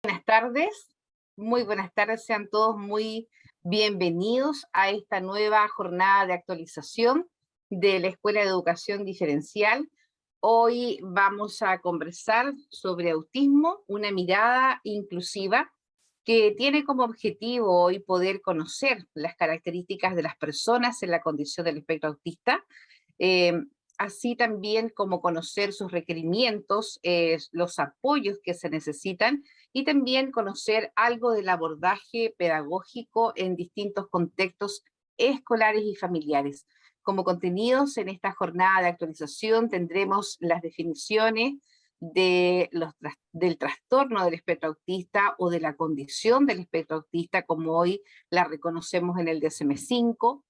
Buenas tardes, muy buenas tardes, sean todos muy bienvenidos a esta nueva jornada de actualización de la Escuela de Educación Diferencial. Hoy vamos a conversar sobre autismo, una mirada inclusiva que tiene como objetivo hoy poder conocer las características de las personas en la condición del espectro autista, eh, así también como conocer sus requerimientos, los apoyos que se necesitan y también conocer algo del abordaje pedagógico en distintos contextos escolares y familiares. Como contenidos en esta jornada de actualización tendremos las definiciones del trastorno del espectro autista o de la condición del espectro autista, como hoy la reconocemos en el DSM-5,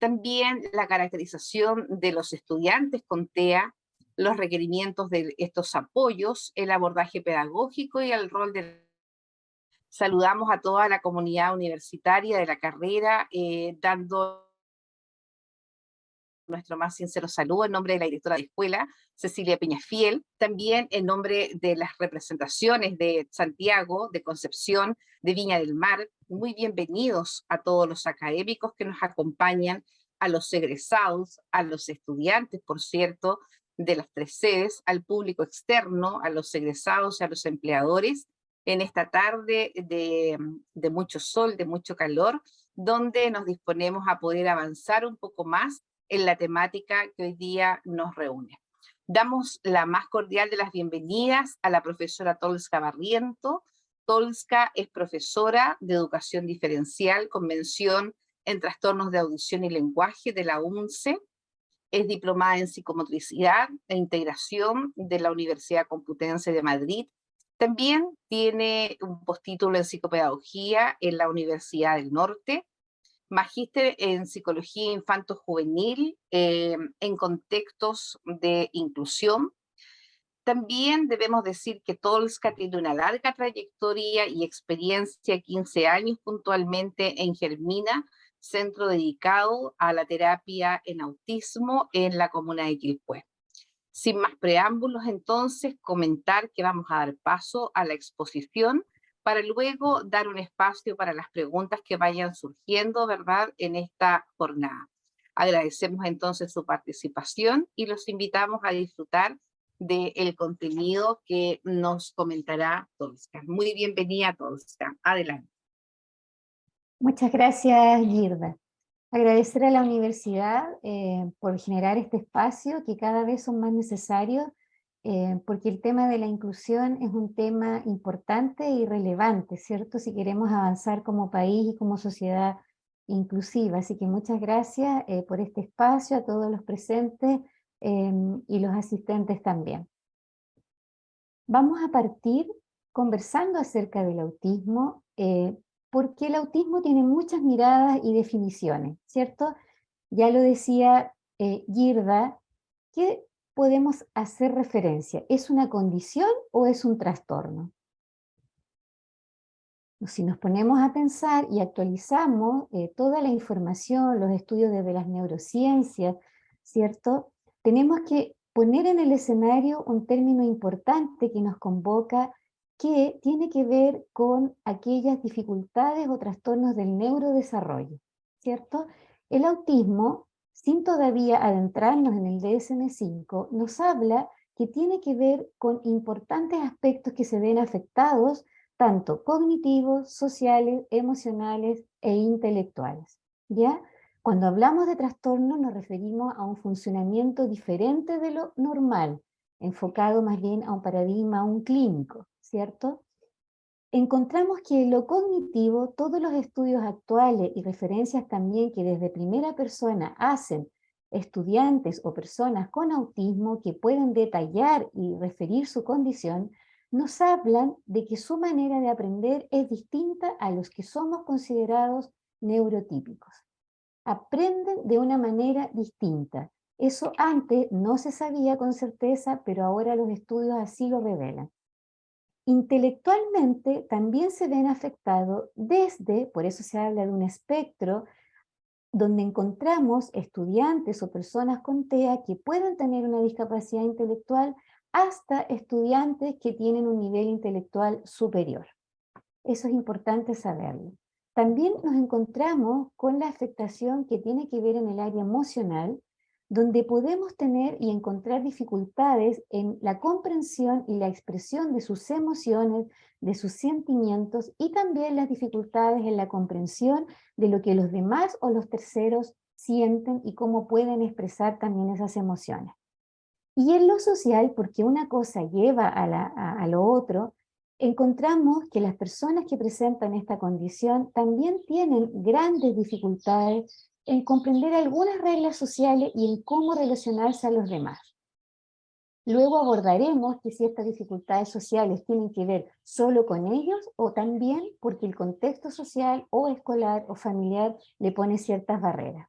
también la caracterización de los estudiantes con TEA, los requerimientos de estos apoyos, el abordaje pedagógico y el rol de... Saludamos a toda la comunidad universitaria de la carrera, dando nuestro más sincero saludo en nombre de la directora de escuela, Cecilia Peñafiel, también en nombre de las representaciones de Santiago, de Concepción, de Viña del Mar. Muy bienvenidos a todos los académicos que nos acompañan, a los egresados, a los estudiantes, por cierto, de las tres sedes, al público externo, a los egresados y a los empleadores, en esta tarde de mucho sol, de mucho calor, donde nos disponemos a poder avanzar un poco más en la temática que hoy día nos reúne. Damos la más cordial de las bienvenidas a la profesora Tolska Barriento. Tolska es profesora de educación diferencial con mención en trastornos de audición y lenguaje de la UNCE. Es diplomada en psicomotricidad e integración de la Universidad Complutense de Madrid. También tiene un postítulo en psicopedagogía en la Universidad del Norte, magíster en psicología infanto-juvenil en contextos de inclusión. También debemos decir que Tolska tiene una larga trayectoria y experiencia, 15 años puntualmente en Germina, centro dedicado a la terapia en autismo en la comuna de Quilpué. Sin más preámbulos, entonces, comentar que vamos a dar paso a la exposición para luego dar un espacio para las preguntas que vayan surgiendo, ¿verdad?, en esta jornada. Agradecemos entonces su participación y los invitamos a disfrutar del contenido que nos comentará Tolska. Muy bienvenida, Tolska. Adelante. Muchas gracias, Girda. Agradecer a la universidad por generar este espacio que cada vez son más necesarios, porque el tema de la inclusión es un tema importante y relevante, ¿cierto? Si queremos avanzar como país y como sociedad inclusiva. Así que muchas gracias por este espacio, a todos los presentes y los asistentes también. Vamos a partir conversando acerca del autismo, porque el autismo tiene muchas miradas y definiciones, ¿cierto? Ya lo decía Girda, ¿qué podemos hacer referencia? ¿Es una condición o es un trastorno? Si nos ponemos a pensar y actualizamos toda la información, los estudios desde las neurociencias, ¿cierto? Tenemos que poner en el escenario un término importante que nos convoca, que tiene que ver con aquellas dificultades o trastornos del neurodesarrollo, ¿cierto? El autismo, sin todavía adentrarnos en el DSM-5, nos habla que tiene que ver con importantes aspectos que se ven afectados tanto cognitivos, sociales, emocionales e intelectuales, ¿ya? Cuando hablamos de trastorno nos referimos a un funcionamiento diferente de lo normal, enfocado más bien a un paradigma, a un clínico, ¿cierto? Encontramos que lo cognitivo, todos los estudios actuales y referencias también que desde primera persona hacen estudiantes o personas con autismo que pueden detallar y referir su condición, nos hablan de que su manera de aprender es distinta a los que somos considerados neurotípicos. Aprenden de una manera distinta. Eso antes no se sabía con certeza, pero ahora los estudios así lo revelan. Intelectualmente también se ven afectados desde, por eso se habla de un espectro, donde encontramos estudiantes o personas con TEA que pueden tener una discapacidad intelectual hasta estudiantes que tienen un nivel intelectual superior, Eso es importante saberlo. También nos encontramos con la afectación que tiene que ver en el área emocional, donde podemos tener y encontrar dificultades en la comprensión y la expresión de sus emociones, de sus sentimientos, y también las dificultades en la comprensión de lo que los demás o los terceros sienten y cómo pueden expresar también esas emociones. Y en lo social, porque una cosa lleva a lo otro, encontramos que las personas que presentan esta condición también tienen grandes dificultades en comprender algunas reglas sociales y en cómo relacionarse a los demás. Luego abordaremos que si estas dificultades sociales tienen que ver solo con ellos o también porque el contexto social o escolar o familiar le pone ciertas barreras.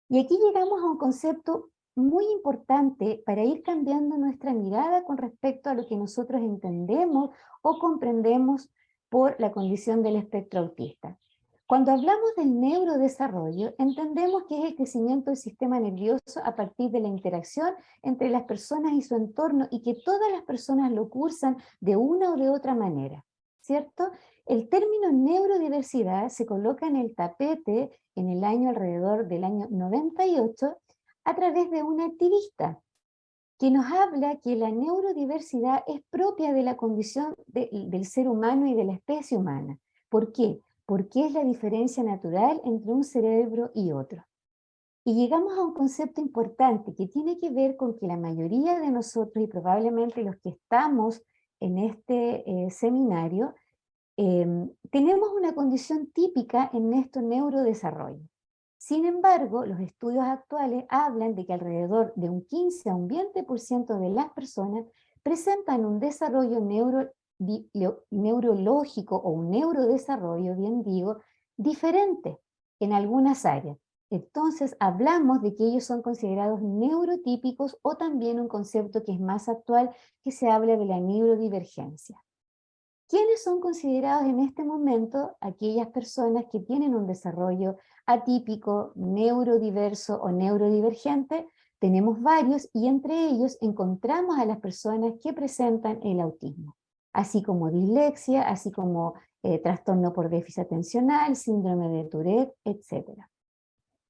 Y aquí llegamos a un concepto muy importante para ir cambiando nuestra mirada con respecto a lo que nosotros entendemos o comprendemos por la condición del espectro autista. Cuando hablamos del neurodesarrollo, entendemos que es el crecimiento del sistema nervioso a partir de la interacción entre las personas y su entorno y que todas las personas lo cursan de una o de otra manera, ¿cierto? El término neurodiversidad se coloca en el tapete en el año alrededor del año 98 a través de una activista que nos habla que la neurodiversidad es propia de la condición del ser humano y de la especie humana. ¿Por qué? Porque es la diferencia natural entre un cerebro y otro. Y llegamos a un concepto importante que tiene que ver con que la mayoría de nosotros y probablemente los que estamos en este seminario tenemos una condición típica en nuestro neurodesarrollo. Sin embargo, los estudios actuales hablan de que alrededor de un 15 a un 20% de las personas presentan un desarrollo neurológico o un neurodesarrollo, bien digo, diferente en algunas áreas. Entonces, hablamos de que ellos son considerados neurotípicos o también un concepto que es más actual, que se habla de la neurodivergencia. ¿Quiénes son considerados en este momento aquellas personas que tienen un desarrollo atípico, neurodiverso o neurodivergente? Tenemos varios y entre ellos encontramos a las personas que presentan el autismo, así como dislexia, así como trastorno por déficit atencional, síndrome de Tourette, etc.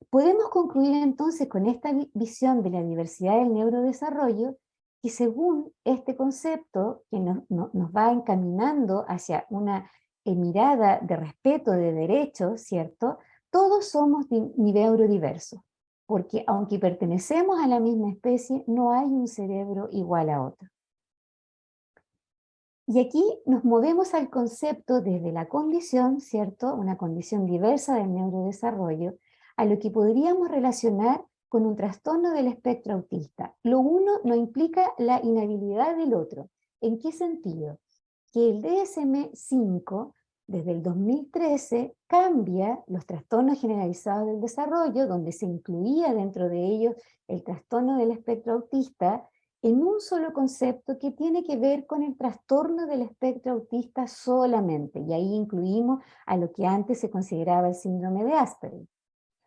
Podemos concluir entonces con esta visión de la diversidad del neurodesarrollo que según este concepto que nos va encaminando hacia una mirada de respeto de derechos, ¿cierto? Todos somos neurodiversos, porque aunque pertenecemos a la misma especie, no hay un cerebro igual a otro. Y aquí nos movemos al concepto desde la condición, ¿cierto? Una condición diversa del neurodesarrollo, a lo que podríamos relacionar con un trastorno del espectro autista. Lo uno no implica la inhabilidad del otro. ¿En qué sentido? Que el DSM-5 desde el 2013 cambia los trastornos generalizados del desarrollo, donde se incluía dentro de ellos el trastorno del espectro autista, en un solo concepto que tiene que ver con el trastorno del espectro autista solamente, y ahí incluimos a lo que antes se consideraba el síndrome de Asperger.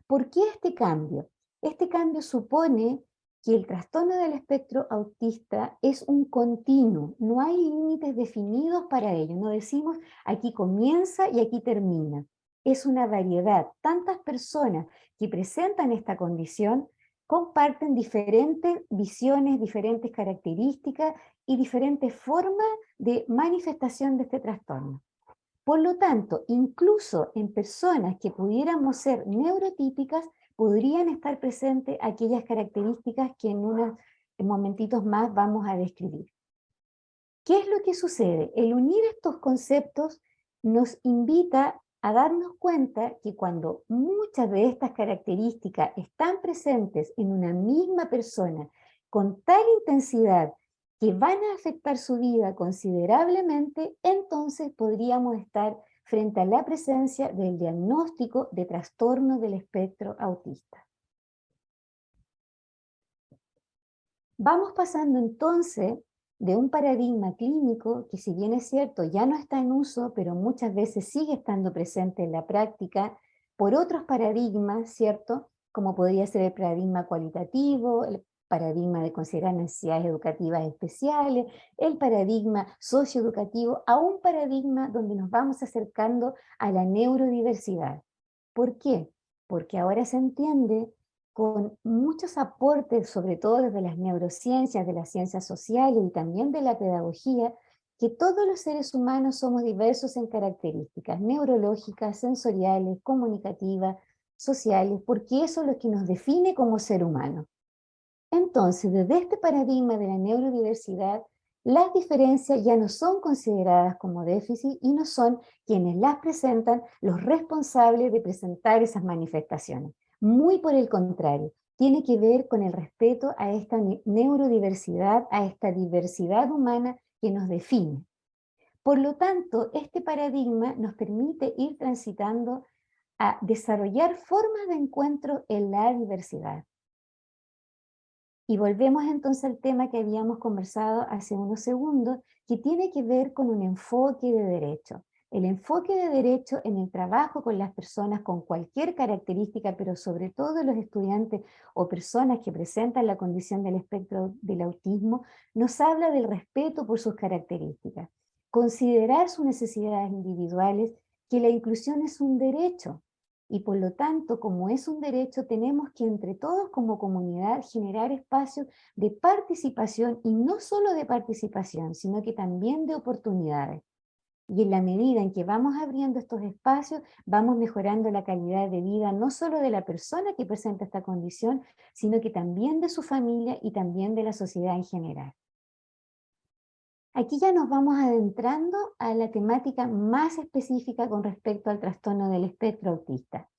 ¿Por qué este cambio? Este cambio supone que el trastorno del espectro autista es un continuo, no hay límites definidos para ello, no decimos aquí comienza y aquí termina. Es una variedad. Tantas personas que presentan esta condición comparten diferentes visiones, diferentes características y diferentes formas de manifestación de este trastorno. Por lo tanto, incluso en personas que pudiéramos ser neurotípicas, podrían estar presentes aquellas características que en unos momentitos más vamos a describir. ¿Qué es lo que sucede? El unir estos conceptos nos invita a darnos cuenta que cuando muchas de estas características están presentes en una misma persona con tal intensidad que van a afectar su vida considerablemente, entonces podríamos estar frente a la presencia del diagnóstico de trastorno del espectro autista. Vamos pasando entonces de un paradigma clínico que, si bien es cierto, ya no está en uso, pero muchas veces sigue estando presente en la práctica, por otros paradigmas, ¿cierto? Como podría ser el paradigma cualitativo, el paradigma de considerar necesidades educativas especiales, el paradigma socioeducativo, a un paradigma donde nos vamos acercando a la neurodiversidad. ¿Por qué? Porque ahora se entiende con muchos aportes, sobre todo desde las neurociencias, de las ciencias sociales y también de la pedagogía, que todos los seres humanos somos diversos en características neurológicas, sensoriales, comunicativas, sociales, porque eso es lo que nos define como ser humano. Entonces, desde este paradigma de la neurodiversidad, las diferencias ya no son consideradas como déficit y no son quienes las presentan los responsables de presentar esas manifestaciones. Muy por el contrario, tiene que ver con el respeto a esta neurodiversidad, a esta diversidad humana que nos define. Por lo tanto, este paradigma nos permite ir transitando a desarrollar formas de encuentro en la diversidad. Y volvemos entonces al tema que habíamos conversado hace unos segundos, que tiene que ver con un enfoque de derecho. El enfoque de derecho en el trabajo con las personas con cualquier característica, pero sobre todo los estudiantes o personas que presentan la condición del espectro del autismo, nos habla del respeto por sus características. Considerar sus necesidades individuales, que la inclusión es un derecho. Y por lo tanto, como es un derecho, tenemos que entre todos como comunidad generar espacios de participación, y no solo de participación, sino que también de oportunidades. Y en la medida en que vamos abriendo estos espacios, vamos mejorando la calidad de vida no solo de la persona que presenta esta condición, sino que también de su familia y también de la sociedad en general. Aquí ya nos vamos adentrando a la temática más específica con respecto al trastorno del espectro autista.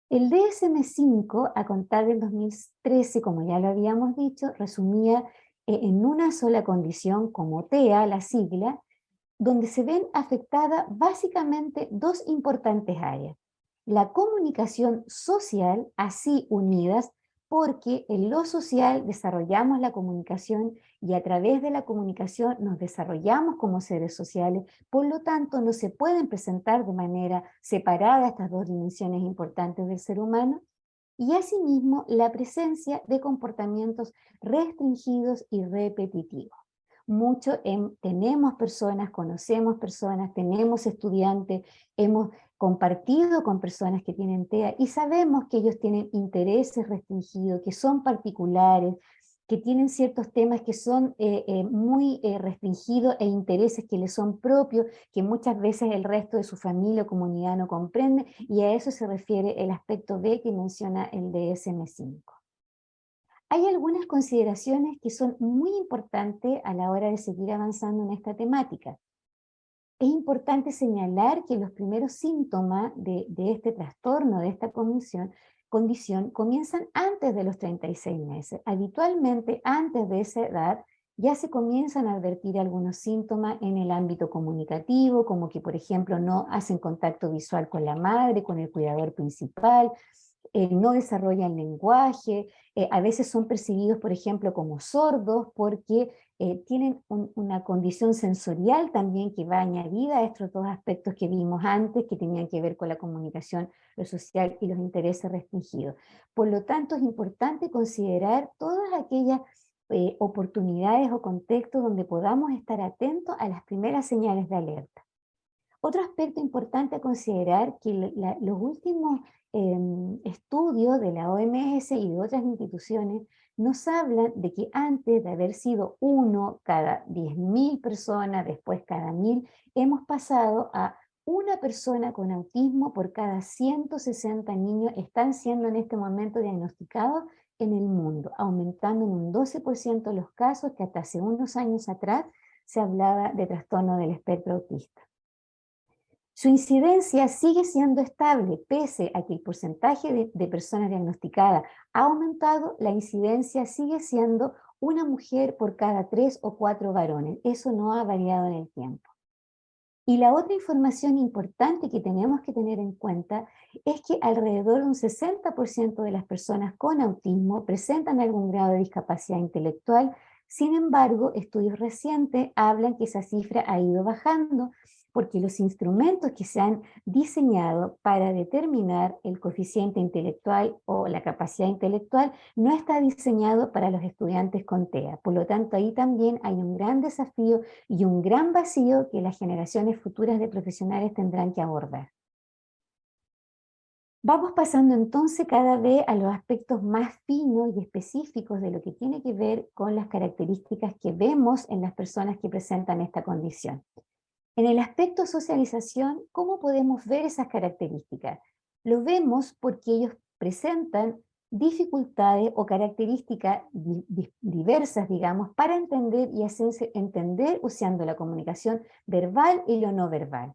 El DSM-5, a contar del 2013, como ya lo habíamos dicho, resumía en una sola condición, como TEA, la sigla, donde se ven afectadas básicamente dos importantes áreas. La comunicación social, así unidas, porque en lo social desarrollamos la comunicación y a través de la comunicación nos desarrollamos como seres sociales, por lo tanto no se pueden presentar de manera separada estas dos dimensiones importantes del ser humano, y asimismo la presencia de comportamientos restringidos y repetitivos. Tenemos personas, conocemos personas, tenemos estudiantes, hemos compartido con personas que tienen TEA y sabemos que ellos tienen intereses restringidos, que son particulares, que tienen ciertos temas que son muy restringidos e intereses que les son propios, que muchas veces el resto de su familia o comunidad no comprende, y a eso se refiere el aspecto B que menciona el DSM-5. Hay algunas consideraciones que son muy importantes a la hora de seguir avanzando en esta temática. Es importante señalar que los primeros síntomas de este trastorno, de esta condición, comienzan antes de los 36 meses. Habitualmente, antes de esa edad, ya se comienzan a advertir algunos síntomas en el ámbito comunicativo, como que, por ejemplo, no hacen contacto visual con la madre, con el cuidador principal, no desarrollan lenguaje, a veces son percibidos, por ejemplo, como sordos porque tienen una condición sensorial también que va añadida a estos dos aspectos que vimos antes, que tenían que ver con la comunicación, lo social y los intereses restringidos. Por lo tanto, es importante considerar todas aquellas oportunidades o contextos donde podamos estar atentos a las primeras señales de alerta. Otro aspecto importante a considerar que los últimos estudios de la OMS y de otras instituciones nos hablan de que antes de haber sido uno cada 10.000 personas, después cada 1.000, hemos pasado a una persona con autismo por cada 160 niños están siendo en este momento diagnosticados en el mundo, aumentando en un 12% los casos que hasta hace unos años atrás se hablaba de trastorno del espectro autista. Su incidencia sigue siendo estable, pese a que el porcentaje de personas diagnosticadas ha aumentado, la incidencia sigue siendo una mujer por cada 3 o 4 varones. Eso no ha variado en el tiempo. Y la otra información importante que tenemos que tener en cuenta es que alrededor de un 60% de las personas con autismo presentan algún grado de discapacidad intelectual. Sin embargo, estudios recientes hablan que esa cifra ha ido bajando, porque los instrumentos que se han diseñado para determinar el coeficiente intelectual o la capacidad intelectual no está diseñado para los estudiantes con TEA. Por lo tanto, ahí también hay un gran desafío y un gran vacío que las generaciones futuras de profesionales tendrán que abordar. Vamos pasando entonces cada vez a los aspectos más finos y específicos de lo que tiene que ver con las características que vemos en las personas que presentan esta condición. En el aspecto socialización, ¿cómo podemos ver esas características? Lo vemos porque ellos presentan dificultades o características diversas, digamos, para entender y hacerse entender usando la comunicación verbal y lo no verbal.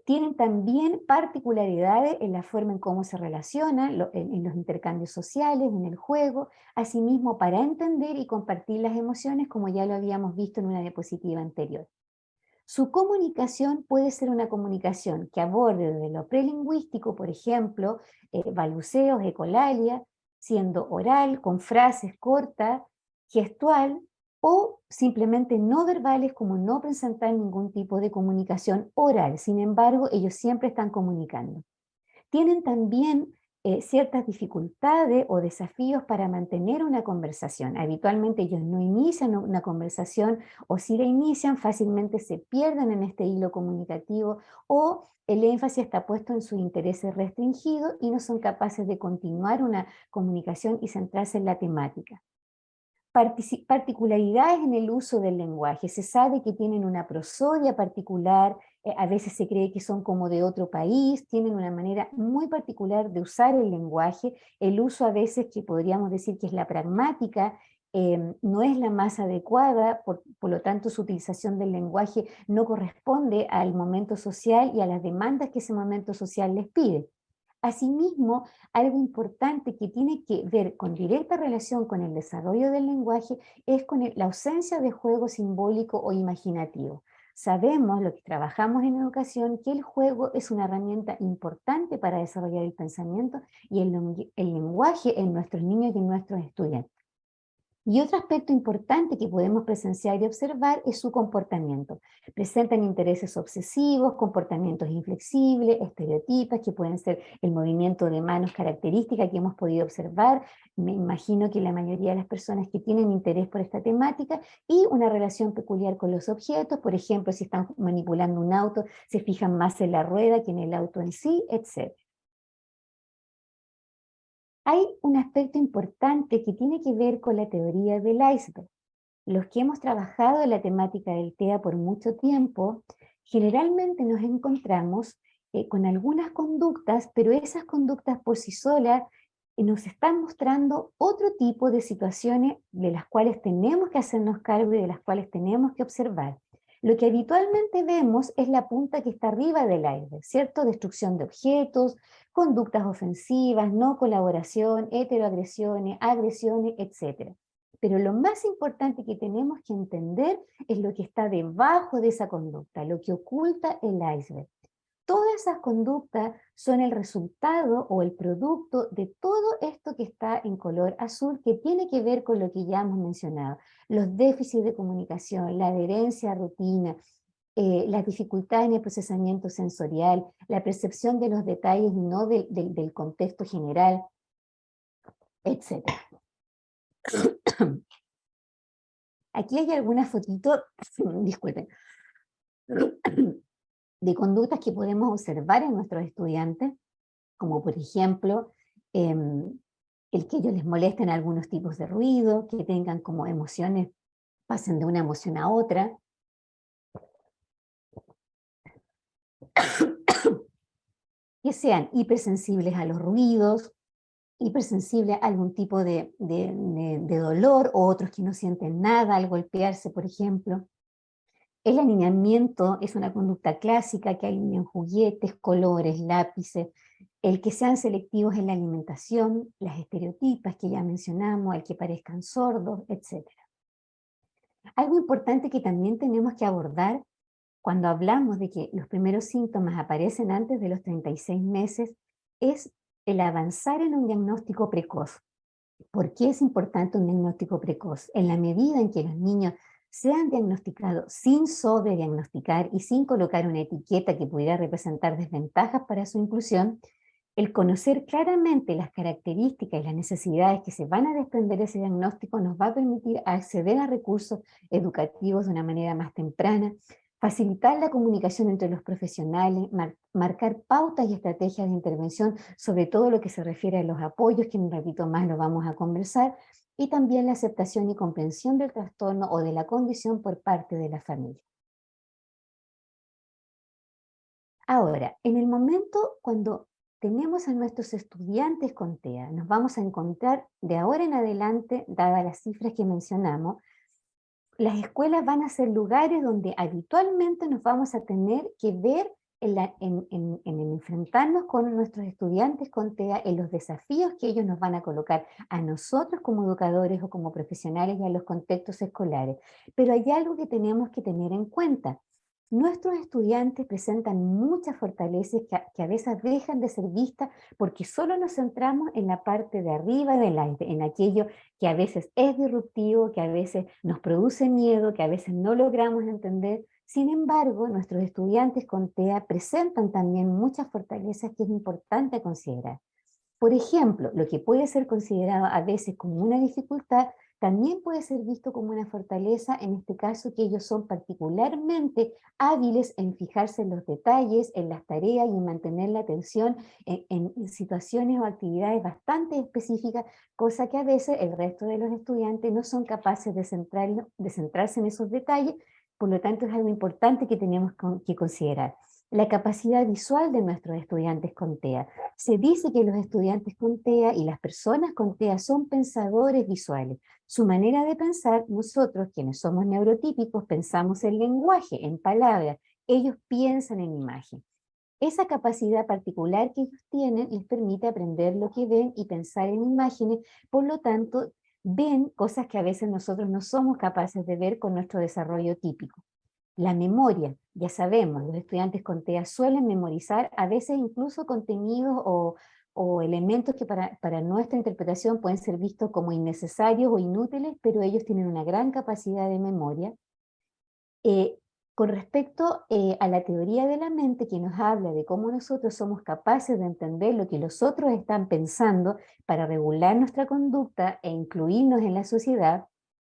Tienen también particularidades en la forma en cómo se relacionan, en los intercambios sociales, en el juego, asimismo para entender y compartir las emociones, como ya lo habíamos visto en una diapositiva anterior. Su comunicación puede ser una comunicación que aborde desde lo prelingüístico, por ejemplo, balbuceos, ecolalia, siendo oral, con frases cortas, gestual, o simplemente no verbales, como no presentar ningún tipo de comunicación oral. Sin embargo, ellos siempre están comunicando. Tienen también ciertas dificultades o desafíos para mantener una conversación. Habitualmente ellos no inician una conversación, o si la inician fácilmente se pierden en este hilo comunicativo, o el énfasis está puesto en sus intereses restringidos y no son capaces de continuar una comunicación y centrarse en la temática. Particularidades en el uso del lenguaje. Se sabe que tienen una prosodia particular, a veces se cree que son como de otro país, tienen una manera muy particular de usar el lenguaje, el uso a veces que podríamos decir que es la pragmática, no es la más adecuada, por lo tanto su utilización del lenguaje no corresponde al momento social y a las demandas que ese momento social les pide. Asimismo, algo importante que tiene que ver con directa relación con el desarrollo del lenguaje es con la ausencia de juego simbólico o imaginativo. Sabemos, lo que trabajamos en educación, que el juego es una herramienta importante para desarrollar el pensamiento y el lenguaje en nuestros niños y en nuestros estudiantes. Y otro aspecto importante que podemos presenciar y observar es su comportamiento. Presentan intereses obsesivos, comportamientos inflexibles, estereotipas, que pueden ser el movimiento de manos característica que hemos podido observar. Me imagino que la mayoría de las personas que tienen interés por esta temática, y una relación peculiar con los objetos, por ejemplo, si están manipulando un auto, se fijan más en la rueda que en el auto en sí, etc. Hay un aspecto importante que tiene que ver con la teoría del iceberg. Los que hemos trabajado en la temática del TEA por mucho tiempo, generalmente nos encontramos con algunas conductas, pero esas conductas por sí solas nos están mostrando otro tipo de situaciones de las cuales tenemos que hacernos cargo y de las cuales tenemos que observar. Lo que habitualmente vemos es la punta que está arriba del iceberg, ¿cierto? Destrucción de objetos, conductas ofensivas, no colaboración, heteroagresiones, agresiones, etc. Pero lo más importante que tenemos que entender es lo que está debajo de esa conducta, lo que oculta el iceberg. Todas esas conductas son el resultado o el producto de todo esto que está en color azul, que tiene que ver con lo que ya hemos mencionado: los déficits de comunicación, la adherencia a rutina, las dificultades en el procesamiento sensorial, la percepción de los detalles y no del contexto general, etc. Aquí hay algunas fotitos, disculpen, de conductas que podemos observar en nuestros estudiantes, como por ejemplo, el que ellos les molesten algunos tipos de ruido, que tengan como emociones, pasen de una emoción a otra, que sean hipersensibles a los ruidos, hipersensibles a algún tipo de dolor, o otros que no sienten nada al golpearse, por ejemplo. El alineamiento es una conducta clásica, que alineen juguetes, colores, lápices, el que sean selectivos en la alimentación, las estereotipas que ya mencionamos, el que parezcan sordos, etc. Algo importante que también tenemos que abordar cuando hablamos de que los primeros síntomas aparecen antes de los 36 meses es el avanzar en un diagnóstico precoz. ¿Por qué es importante un diagnóstico precoz? En la medida en que los niños sean diagnosticados sin sobrediagnosticar y sin colocar una etiqueta que pudiera representar desventajas para su inclusión, el conocer claramente las características y las necesidades que se van a desprender de ese diagnóstico nos va a permitir acceder a recursos educativos de una manera más temprana, facilitar la comunicación entre los profesionales, marcar pautas y estrategias de intervención sobre todo lo que se refiere a los apoyos, que en un ratito más lo vamos a conversar, y también la aceptación y comprensión del trastorno o de la condición por parte de la familia. Ahora, en el momento cuando tenemos a nuestros estudiantes con TEA, nos vamos a encontrar de ahora en adelante, dadas las cifras que mencionamos, las escuelas van a ser lugares donde habitualmente nos vamos a tener que ver en el enfrentarnos con nuestros estudiantes con TEA, en los desafíos que ellos nos van a colocar a nosotros como educadores o como profesionales y a los contextos escolares. Pero hay algo que tenemos que tener en cuenta. Nuestros estudiantes presentan muchas fortalezas que a veces dejan de ser vistas porque solo nos centramos en la parte de arriba del iceberg, en aquello que a veces es disruptivo, que a veces nos produce miedo, que a veces no logramos entender. Sin embargo, nuestros estudiantes con TEA presentan también muchas fortalezas que es importante considerar. Por ejemplo, lo que puede ser considerado a veces como una dificultad, también puede ser visto como una fortaleza, en este caso que ellos son particularmente hábiles en fijarse en los detalles, en las tareas y en mantener la atención en situaciones o actividades bastante específicas, cosa que a veces el resto de los estudiantes no son capaces de centrarse en esos detalles, por lo tanto es algo importante que tenemos que considerar. La capacidad visual de nuestros estudiantes con TEA. Se dice que los estudiantes con TEA y las personas con TEA son pensadores visuales. Su manera de pensar, nosotros quienes somos neurotípicos pensamos en lenguaje, en palabras, ellos piensan en imagen. Esa capacidad particular que ellos tienen les permite aprender lo que ven y pensar en imágenes, por lo tanto ven cosas que a veces nosotros no somos capaces de ver con nuestro desarrollo típico. La memoria, ya sabemos, los estudiantes con TEA suelen memorizar a veces incluso contenidos o elementos que para nuestra interpretación pueden ser vistos como innecesarios o inútiles, pero ellos tienen una gran capacidad de memoria. Eh, con respecto a la teoría de la mente, que nos habla de cómo nosotros somos capaces de entender lo que los otros están pensando para regular nuestra conducta e incluirnos en la sociedad,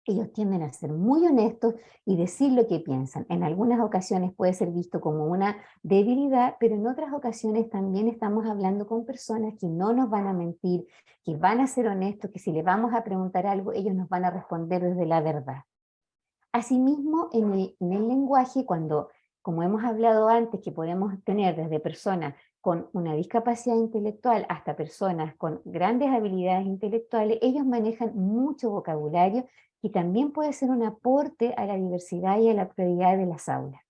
ellos tienden a ser muy honestos y decir lo que piensan. En algunas ocasiones puede ser visto como una debilidad, pero en otras ocasiones también estamos hablando con personas que no nos van a mentir, que van a ser honestos, que si les vamos a preguntar algo, ellos nos van a responder desde la verdad. Asimismo, en el lenguaje, como hemos hablado antes, que podemos tener desde personas con una discapacidad intelectual hasta personas con grandes habilidades intelectuales, ellos manejan mucho vocabulario y también puede ser un aporte a la diversidad y a la pluralidad de las aulas.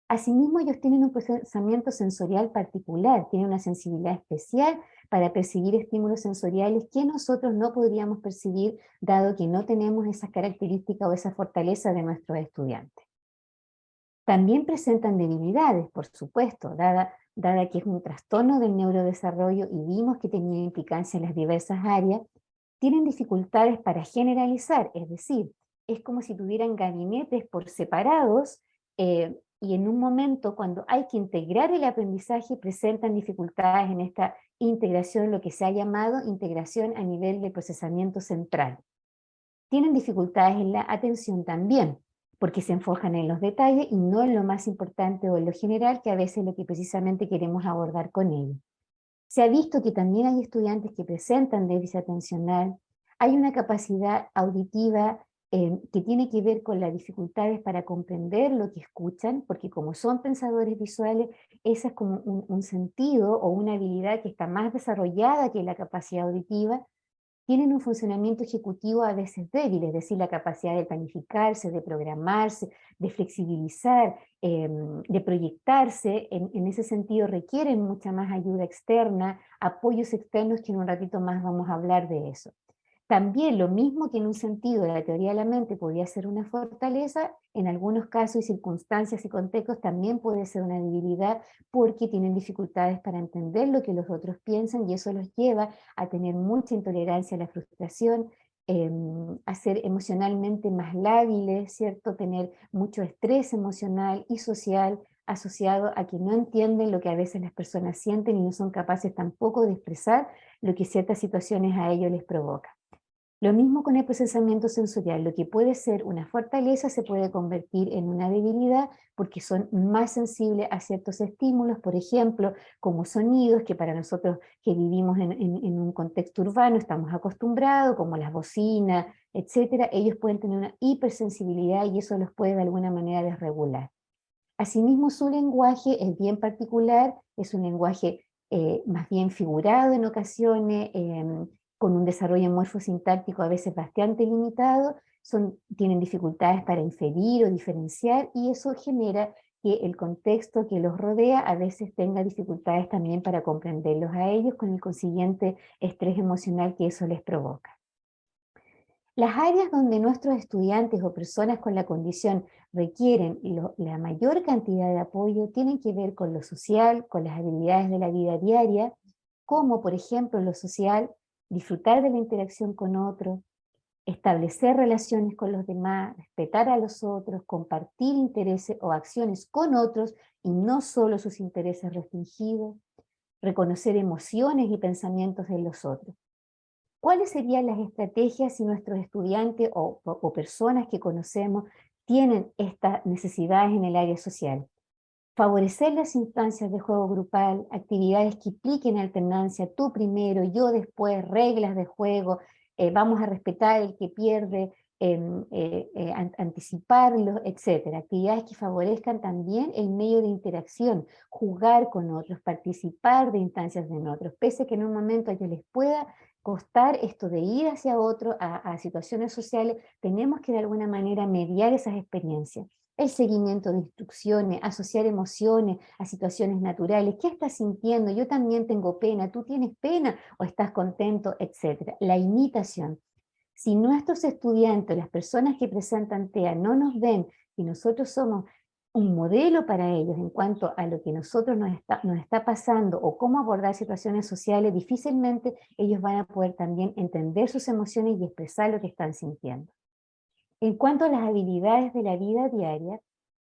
Asimismo, ellos tienen un procesamiento sensorial particular, tienen una sensibilidad especial para percibir estímulos sensoriales que nosotros no podríamos percibir dado que no tenemos esas características o esa fortaleza de nuestros estudiantes. También presentan debilidades, por supuesto, dada que es un trastorno del neurodesarrollo y vimos que tenía implicancia en las diversas áreas, tienen dificultades para generalizar, es decir, es como si tuvieran gabinetes por separados y en un momento cuando hay que integrar el aprendizaje presentan dificultades en esta integración, lo que se ha llamado integración a nivel de procesamiento central. Tienen dificultades en la atención también, porque se enfocan en los detalles y no en lo más importante o en lo general, que a veces es lo que precisamente queremos abordar con ellos. Se ha visto que también hay estudiantes que presentan déficit atencional, hay una capacidad auditiva que tiene que ver con las dificultades para comprender lo que escuchan, porque como son pensadores visuales, ese es como un sentido o una habilidad que está más desarrollada que la capacidad auditiva. Tienen un funcionamiento ejecutivo a veces débil, es decir, la capacidad de planificarse, de programarse, de flexibilizar, de proyectarse, en ese sentido requieren mucha más ayuda externa, apoyos externos, que en un ratito más vamos a hablar de eso. También lo mismo que en un sentido de la teoría de la mente podía ser una fortaleza, en algunos casos y circunstancias y contextos también puede ser una debilidad porque tienen dificultades para entender lo que los otros piensan y eso los lleva a tener mucha intolerancia a la frustración, a ser emocionalmente más lábiles, ¿cierto? Tener mucho estrés emocional y social asociado a que no entienden lo que a veces las personas sienten y no son capaces tampoco de expresar lo que ciertas situaciones a ellos les provocan. Lo mismo con el procesamiento sensorial, lo que puede ser una fortaleza se puede convertir en una debilidad porque son más sensibles a ciertos estímulos, por ejemplo, como sonidos que para nosotros que vivimos en un contexto urbano estamos acostumbrados, como las bocinas, etcétera, ellos pueden tener una hipersensibilidad y eso los puede de alguna manera desregular. Asimismo, su lenguaje es bien particular, es un lenguaje más bien figurado en ocasiones, con un desarrollo morfosintáctico a veces bastante limitado, tienen dificultades para inferir o diferenciar, y eso genera que el contexto que los rodea a veces tenga dificultades también para comprenderlos a ellos, con el consiguiente estrés emocional que eso les provoca. Las áreas donde nuestros estudiantes o personas con la condición requieren la mayor cantidad de apoyo tienen que ver con lo social, con las habilidades de la vida diaria, como por ejemplo lo social, disfrutar de la interacción con otros, establecer relaciones con los demás, respetar a los otros, compartir intereses o acciones con otros y no solo sus intereses restringidos, reconocer emociones y pensamientos de los otros. ¿Cuáles serían las estrategias si nuestros estudiantes o personas que conocemos tienen estas necesidades en el área social? Favorecer las instancias de juego grupal, actividades que impliquen alternancia, tú primero, yo después, reglas de juego, vamos a respetar el que pierde, anticiparlo, etc. Actividades que favorezcan también el medio de interacción, jugar con otros, participar de instancias de otros, pese a que en un momento a ellos les pueda costar esto de ir hacia otro, a situaciones sociales, tenemos que de alguna manera mediar esas experiencias. El seguimiento de instrucciones, asociar emociones a situaciones naturales. ¿Qué estás sintiendo? Yo también tengo pena, ¿tú tienes pena o estás contento? Etcétera. La imitación. Si nuestros estudiantes, las personas que presentan TEA, no nos ven y nosotros somos un modelo para ellos en cuanto a lo que nosotros nos está pasando o cómo abordar situaciones sociales, difícilmente ellos van a poder también entender sus emociones y expresar lo que están sintiendo. En cuanto a las habilidades de la vida diaria,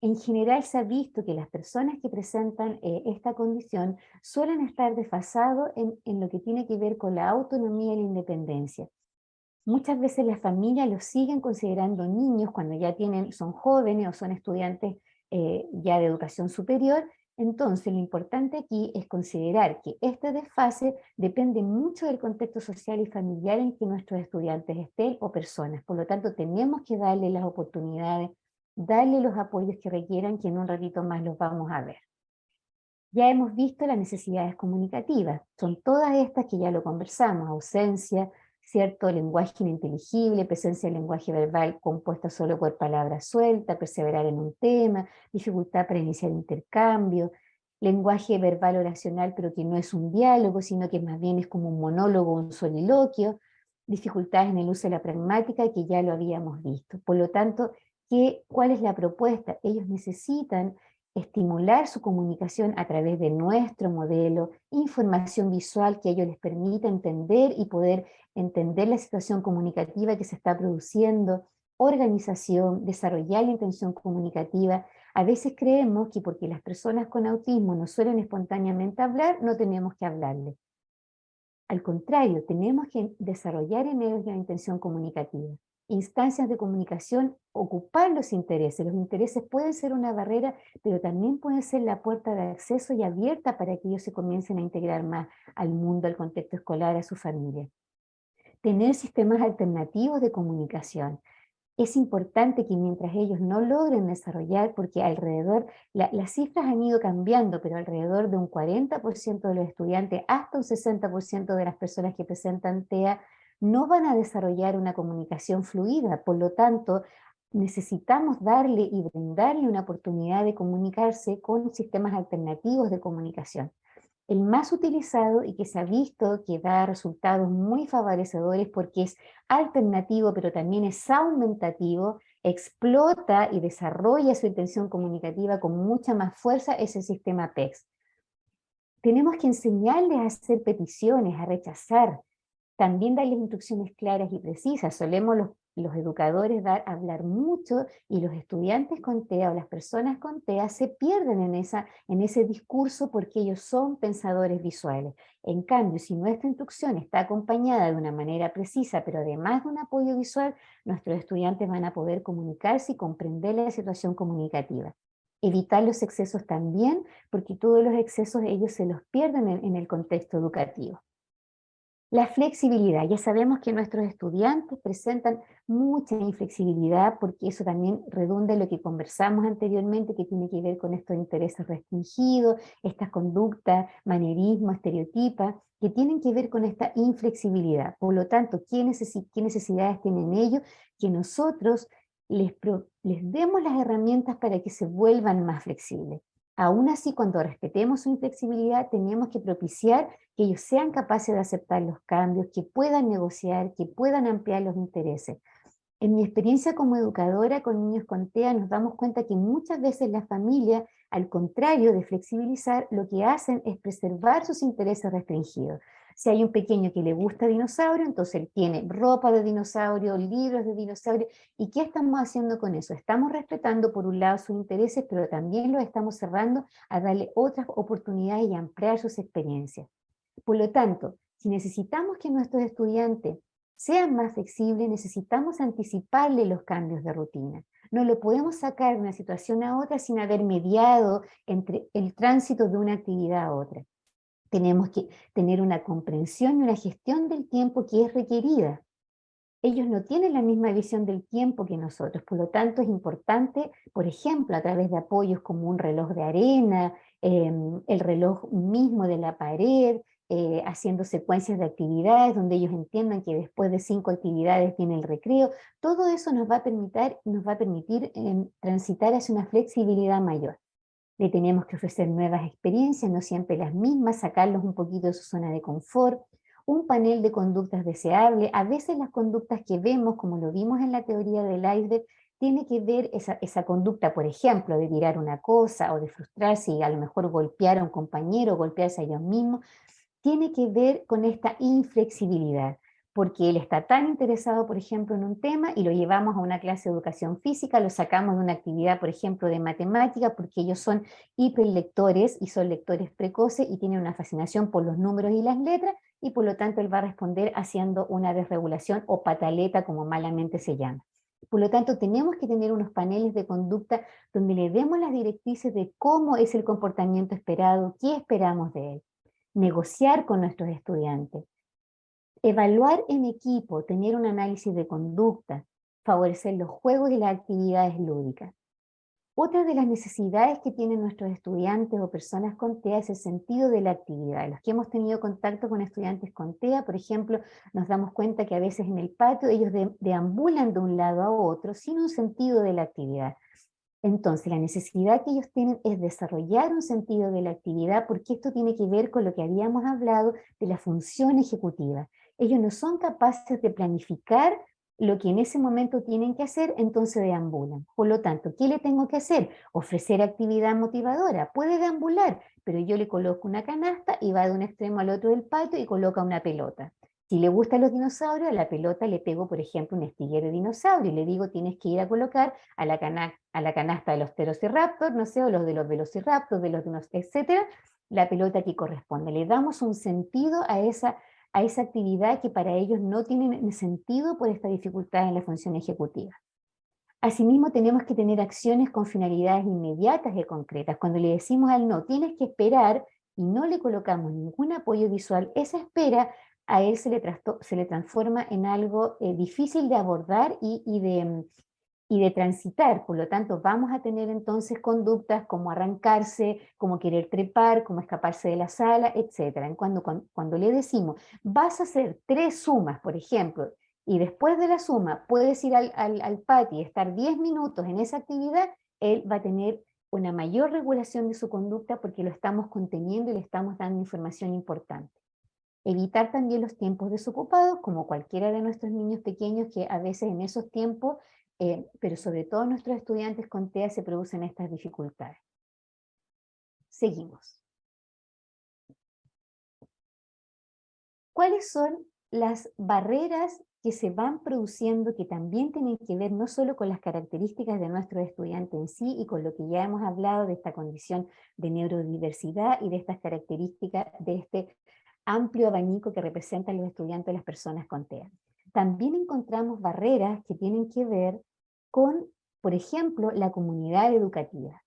en general se ha visto que las personas que presentan esta condición suelen estar desfasados en lo que tiene que ver con la autonomía y la independencia. Muchas veces las familias los siguen considerando niños cuando ya son jóvenes o son estudiantes ya de educación superior. Entonces lo importante aquí es considerar que este desfase depende mucho del contexto social y familiar en que nuestros estudiantes estén o personas. Por lo tanto, tenemos que darle las oportunidades, darle los apoyos que requieran, que en un ratito más los vamos a ver. Ya hemos visto las necesidades comunicativas, son todas estas que ya lo conversamos: ausencia, cierto lenguaje ininteligible, presencia de lenguaje verbal compuesta solo por palabras sueltas, perseverar en un tema, dificultad para iniciar intercambio, lenguaje verbal oracional pero que no es un diálogo, sino que más bien es como un monólogo, un soliloquio, dificultades en el uso de la pragmática que ya lo habíamos visto. Por lo tanto, ¿cuál es la propuesta? Ellos necesitan estimular su comunicación a través de nuestro modelo, información visual que a ellos les permita entender y poder entender la situación comunicativa que se está produciendo, organización, desarrollar la intención comunicativa. A veces creemos que porque las personas con autismo no suelen espontáneamente hablar, no tenemos que hablarles. Al contrario, tenemos que desarrollar en ellos la intención comunicativa. Instancias de comunicación, ocupar los intereses. Los intereses pueden ser una barrera, pero también pueden ser la puerta de acceso y abierta para que ellos se comiencen a integrar más al mundo, al contexto escolar, a su familia. Tener sistemas alternativos de comunicación. Es importante que mientras ellos no logren desarrollar, porque alrededor, las cifras han ido cambiando, pero alrededor de un 40% de los estudiantes, hasta un 60% de las personas que presentan TEA, no van a desarrollar una comunicación fluida. Por lo tanto, necesitamos darle y brindarle una oportunidad de comunicarse con sistemas alternativos de comunicación. El más utilizado y que se ha visto que da resultados muy favorecedores porque es alternativo, pero también es aumentativo, explota y desarrolla su intención comunicativa con mucha más fuerza, es el sistema PECS. Tenemos que enseñarles a hacer peticiones, a rechazar. También darles instrucciones claras y precisas. Solemos los educadores hablar mucho y los estudiantes con TEA o las personas con TEA se pierden en ese discurso porque ellos son pensadores visuales. En cambio, si nuestra instrucción está acompañada de una manera precisa, pero además de un apoyo visual, nuestros estudiantes van a poder comunicarse y comprender la situación comunicativa. Evitar los excesos también, porque todos los excesos ellos se los pierden en el contexto educativo. La flexibilidad. Ya sabemos que nuestros estudiantes presentan mucha inflexibilidad porque eso también redunda en lo que conversamos anteriormente, que tiene que ver con estos intereses restringidos, estas conductas, manierismo, estereotipas, que tienen que ver con esta inflexibilidad. Por lo tanto, ¿qué necesidades tienen ellos? Que nosotros les demos las herramientas para que se vuelvan más flexibles. Aún así, cuando respetemos su inflexibilidad, tenemos que propiciar que ellos sean capaces de aceptar los cambios, que puedan negociar, que puedan ampliar los intereses. En mi experiencia como educadora con niños con TEA nos damos cuenta que muchas veces la familia, al contrario de flexibilizar, lo que hacen es preservar sus intereses restringidos. Si hay un pequeño que le gusta dinosaurio, entonces él tiene ropa de dinosaurio, libros de dinosaurio. ¿Y qué estamos haciendo con eso? Estamos respetando por un lado sus intereses, pero también los estamos cerrando a darle otras oportunidades y ampliar sus experiencias. Por lo tanto, si necesitamos que nuestros estudiantes sean más flexibles, necesitamos anticiparle los cambios de rutina. No lo podemos sacar de una situación a otra sin haber mediado entre el tránsito de una actividad a otra. Tenemos que tener una comprensión y una gestión del tiempo que es requerida. Ellos no tienen la misma visión del tiempo que nosotros, por lo tanto es importante, por ejemplo, a través de apoyos como un reloj de arena, el reloj mismo de la pared, haciendo secuencias de actividades donde ellos entiendan que después de 5 actividades viene el recreo. Todo eso nos va a permitir transitar hacia una flexibilidad mayor. Le tenemos que ofrecer nuevas experiencias, no siempre las mismas, sacarlos un poquito de su zona de confort, un panel de conductas deseables. A veces las conductas que vemos, como lo vimos en la teoría del iceberg, tiene que ver esa conducta, por ejemplo, de tirar una cosa o de frustrarse y a lo mejor golpear a un compañero, golpearse a ellos mismos, tiene que ver con esta inflexibilidad, porque él está tan interesado, por ejemplo, en un tema y lo llevamos a una clase de educación física, lo sacamos de una actividad, por ejemplo, de matemática, porque ellos son hiperlectores y son lectores precoces y tienen una fascinación por los números y las letras, y por lo tanto él va a responder haciendo una desregulación o pataleta, como malamente se llama. Por lo tanto, tenemos que tener unos paneles de conducta donde le demos las directrices de cómo es el comportamiento esperado, qué esperamos de él. Negociar con nuestros estudiantes, evaluar en equipo, tener un análisis de conducta, favorecer los juegos y las actividades lúdicas. Otra de las necesidades que tienen nuestros estudiantes o personas con TEA es el sentido de la actividad. Los que hemos tenido contacto con estudiantes con TEA, por ejemplo, nos damos cuenta que a veces en el patio ellos deambulan de un lado a otro sin un sentido de la actividad. Entonces, la necesidad que ellos tienen es desarrollar un sentido de la actividad, porque esto tiene que ver con lo que habíamos hablado de la función ejecutiva. Ellos no son capaces de planificar lo que en ese momento tienen que hacer, entonces deambulan. Por lo tanto, ¿qué le tengo que hacer? Ofrecer actividad motivadora. Puede deambular, pero yo le coloco una canasta y va de un extremo al otro del patio y coloca una pelota. Si le gustan los dinosaurios, a la pelota le pego, por ejemplo, un estillero de dinosaurio y le digo, tienes que ir a colocar a la canasta de los pterociraptor, no sé, o los de los velociraptors, de los etcétera, la pelota que corresponde. Le damos un sentido a esa actividad que para ellos no tiene sentido por esta dificultad en la función ejecutiva. Asimismo, tenemos que tener acciones con finalidades inmediatas y concretas. Cuando le decimos al no, tienes que esperar, y no le colocamos ningún apoyo visual, esa espera a él se le transforma en algo difícil de abordar y de transitar. Por lo tanto, vamos a tener entonces conductas como arrancarse, como querer trepar, como escaparse de la sala, etc. Cuando le decimos, vas a hacer 3 sumas, por ejemplo, y después de la suma puedes ir al patio y estar 10 minutos en esa actividad, él va a tener una mayor regulación de su conducta porque lo estamos conteniendo y le estamos dando información importante. Evitar también los tiempos desocupados, como cualquiera de nuestros niños pequeños, que a veces en esos tiempos, pero sobre todo nuestros estudiantes con TEA, se producen estas dificultades. Seguimos. ¿Cuáles son las barreras que se van produciendo, que también tienen que ver no solo con las características de nuestro estudiante en sí y con lo que ya hemos hablado de esta condición de neurodiversidad y de estas características de este amplio abanico que representan los estudiantes, las personas con TEA. También encontramos barreras que tienen que ver con, por ejemplo, la comunidad educativa.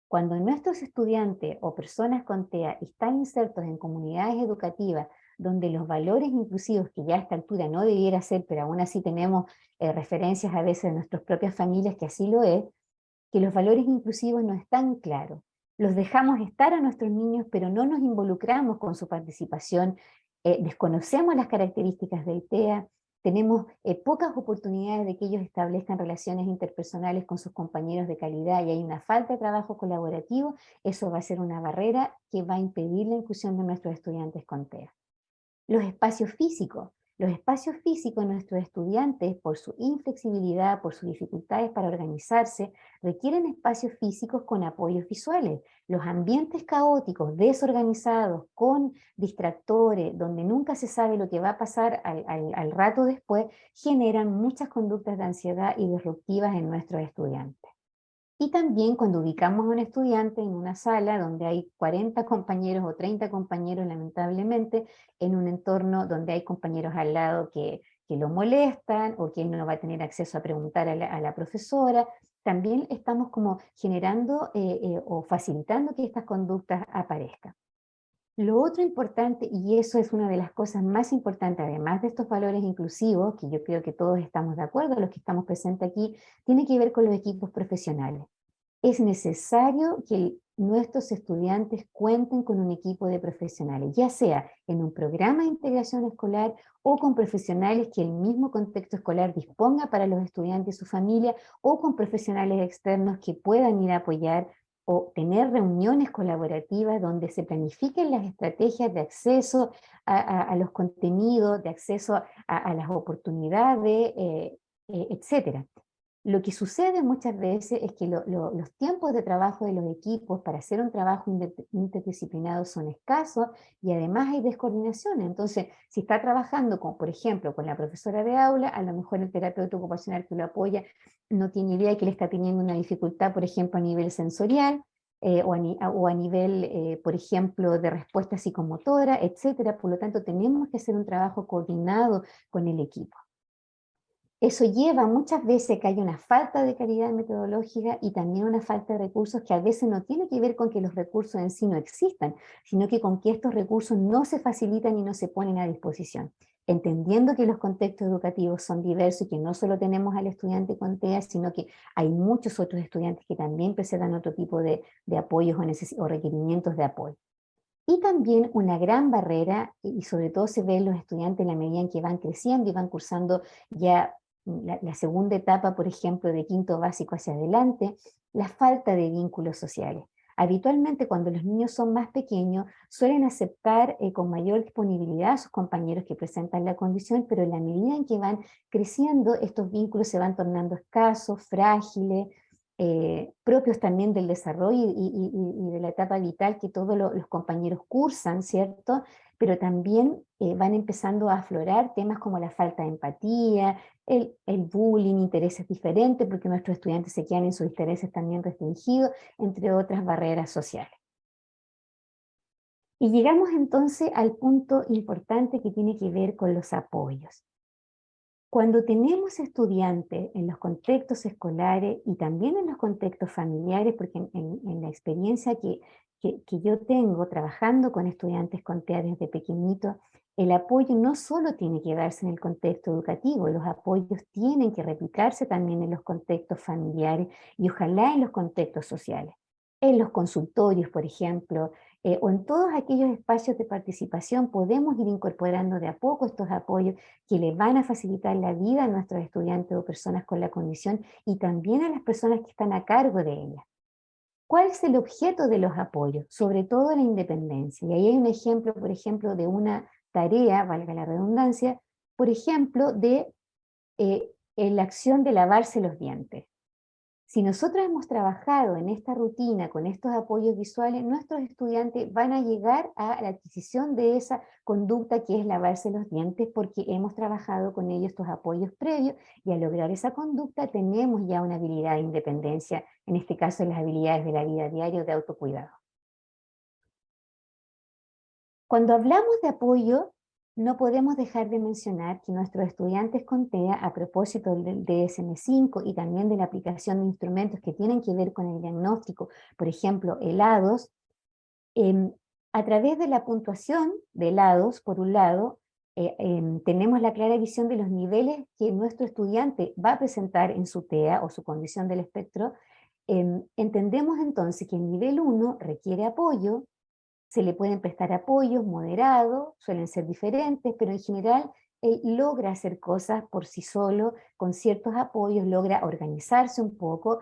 Cuando nuestros estudiantes o personas con TEA están insertos en comunidades educativas donde los valores inclusivos, que ya a esta altura no debiera ser, pero aún así tenemos referencias a veces de nuestras propias familias que así lo es, que los valores inclusivos no están claros. Los dejamos estar a nuestros niños, pero no nos involucramos con su participación, desconocemos las características del TEA, tenemos pocas oportunidades de que ellos establezcan relaciones interpersonales con sus compañeros de calidad y hay una falta de trabajo colaborativo. Eso va a ser una barrera que va a impedir la inclusión de nuestros estudiantes con TEA. Los espacios físicos. Los espacios físicos de nuestros estudiantes, por su inflexibilidad, por sus dificultades para organizarse, requieren espacios físicos con apoyos visuales. Los ambientes caóticos, desorganizados, con distractores, donde nunca se sabe lo que va a pasar al rato después, generan muchas conductas de ansiedad y disruptivas en nuestros estudiantes. Y también cuando ubicamos a un estudiante en una sala donde hay 40 compañeros o 30 compañeros, lamentablemente, en un entorno donde hay compañeros al lado que lo molestan o que él no va a tener acceso a preguntar a la profesora, también estamos como generando o facilitando que estas conductas aparezcan. Lo otro importante, y eso es una de las cosas más importantes, además de estos valores inclusivos, que yo creo que todos estamos de acuerdo, los que estamos presentes aquí, tiene que ver con los equipos profesionales. Es necesario que nuestros estudiantes cuenten con un equipo de profesionales, ya sea en un programa de integración escolar o con profesionales que el mismo contexto escolar disponga para los estudiantes y su familia, o con profesionales externos que puedan ir a apoyar o tener reuniones colaborativas donde se planifiquen las estrategias de acceso a los contenidos, de acceso a las oportunidades, etcétera. Lo que sucede muchas veces es que los tiempos de trabajo de los equipos para hacer un trabajo interdisciplinado son escasos y además hay descoordinación. Entonces, si está trabajando con, por ejemplo, con la profesora de aula, a lo mejor el terapeuta ocupacional que lo apoya no tiene idea de que le está teniendo una dificultad, por ejemplo, a nivel sensorial, o a nivel, por ejemplo, de respuesta psicomotora, etcétera. Por lo tanto, tenemos que hacer un trabajo coordinado con el equipo. Eso lleva muchas veces que haya una falta de calidad metodológica y también una falta de recursos que a veces no tiene que ver con que los recursos en sí no existan, sino que con que estos recursos no se facilitan y no se ponen a disposición. Entendiendo que los contextos educativos son diversos y que no solo tenemos al estudiante con TEA, sino que hay muchos otros estudiantes que también presentan otro tipo de apoyos o requerimientos de apoyo. Y también una gran barrera, y sobre todo se ve en los estudiantes en la medida en que van creciendo y van cursando ya la segunda etapa, por ejemplo, de quinto básico hacia adelante, la falta de vínculos sociales. Habitualmente cuando los niños son más pequeños suelen aceptar con mayor disponibilidad a sus compañeros que presentan la condición, pero en la medida en que van creciendo estos vínculos se van tornando escasos, frágiles, propios también del desarrollo y de la etapa vital que todos los compañeros cursan, ¿cierto? Pero también van empezando a aflorar temas como la falta de empatía, el bullying, intereses diferentes, porque nuestros estudiantes se quedan en sus intereses también restringidos, entre otras barreras sociales. Y llegamos entonces al punto importante que tiene que ver con los apoyos. Cuando tenemos estudiantes en los contextos escolares y también en los contextos familiares, porque en la experiencia que yo tengo trabajando con estudiantes con TEA desde pequeñitos, el apoyo no solo tiene que darse en el contexto educativo, los apoyos tienen que replicarse también en los contextos familiares y ojalá en los contextos sociales. En los consultorios, por ejemplo, o en todos aquellos espacios de participación podemos ir incorporando de a poco estos apoyos que le van a facilitar la vida a nuestros estudiantes o personas con la condición y también a las personas que están a cargo de ellas. ¿Cuál es el objeto de los apoyos? Sobre todo la independencia. Y ahí hay un ejemplo, por ejemplo, de una tarea, valga la redundancia, por ejemplo, de la acción de lavarse los dientes. Si nosotros hemos trabajado en esta rutina con estos apoyos visuales, nuestros estudiantes van a llegar a la adquisición de esa conducta que es lavarse los dientes porque hemos trabajado con ellos estos apoyos previos y al lograr esa conducta tenemos ya una habilidad de independencia, en este caso las habilidades de la vida diaria de autocuidado. Cuando hablamos de apoyo, no podemos dejar de mencionar que nuestros estudiantes con TEA, a propósito del DSM-5 y también de la aplicación de instrumentos que tienen que ver con el diagnóstico, por ejemplo, helados, a través de la puntuación de helados, por un lado, tenemos la clara visión de los niveles que nuestro estudiante va a presentar en su TEA o su condición del espectro. Entendemos entonces que el nivel 1 requiere apoyo, se le pueden prestar apoyos moderados, suelen ser diferentes, pero en general él logra hacer cosas por sí solo, con ciertos apoyos, logra organizarse un poco,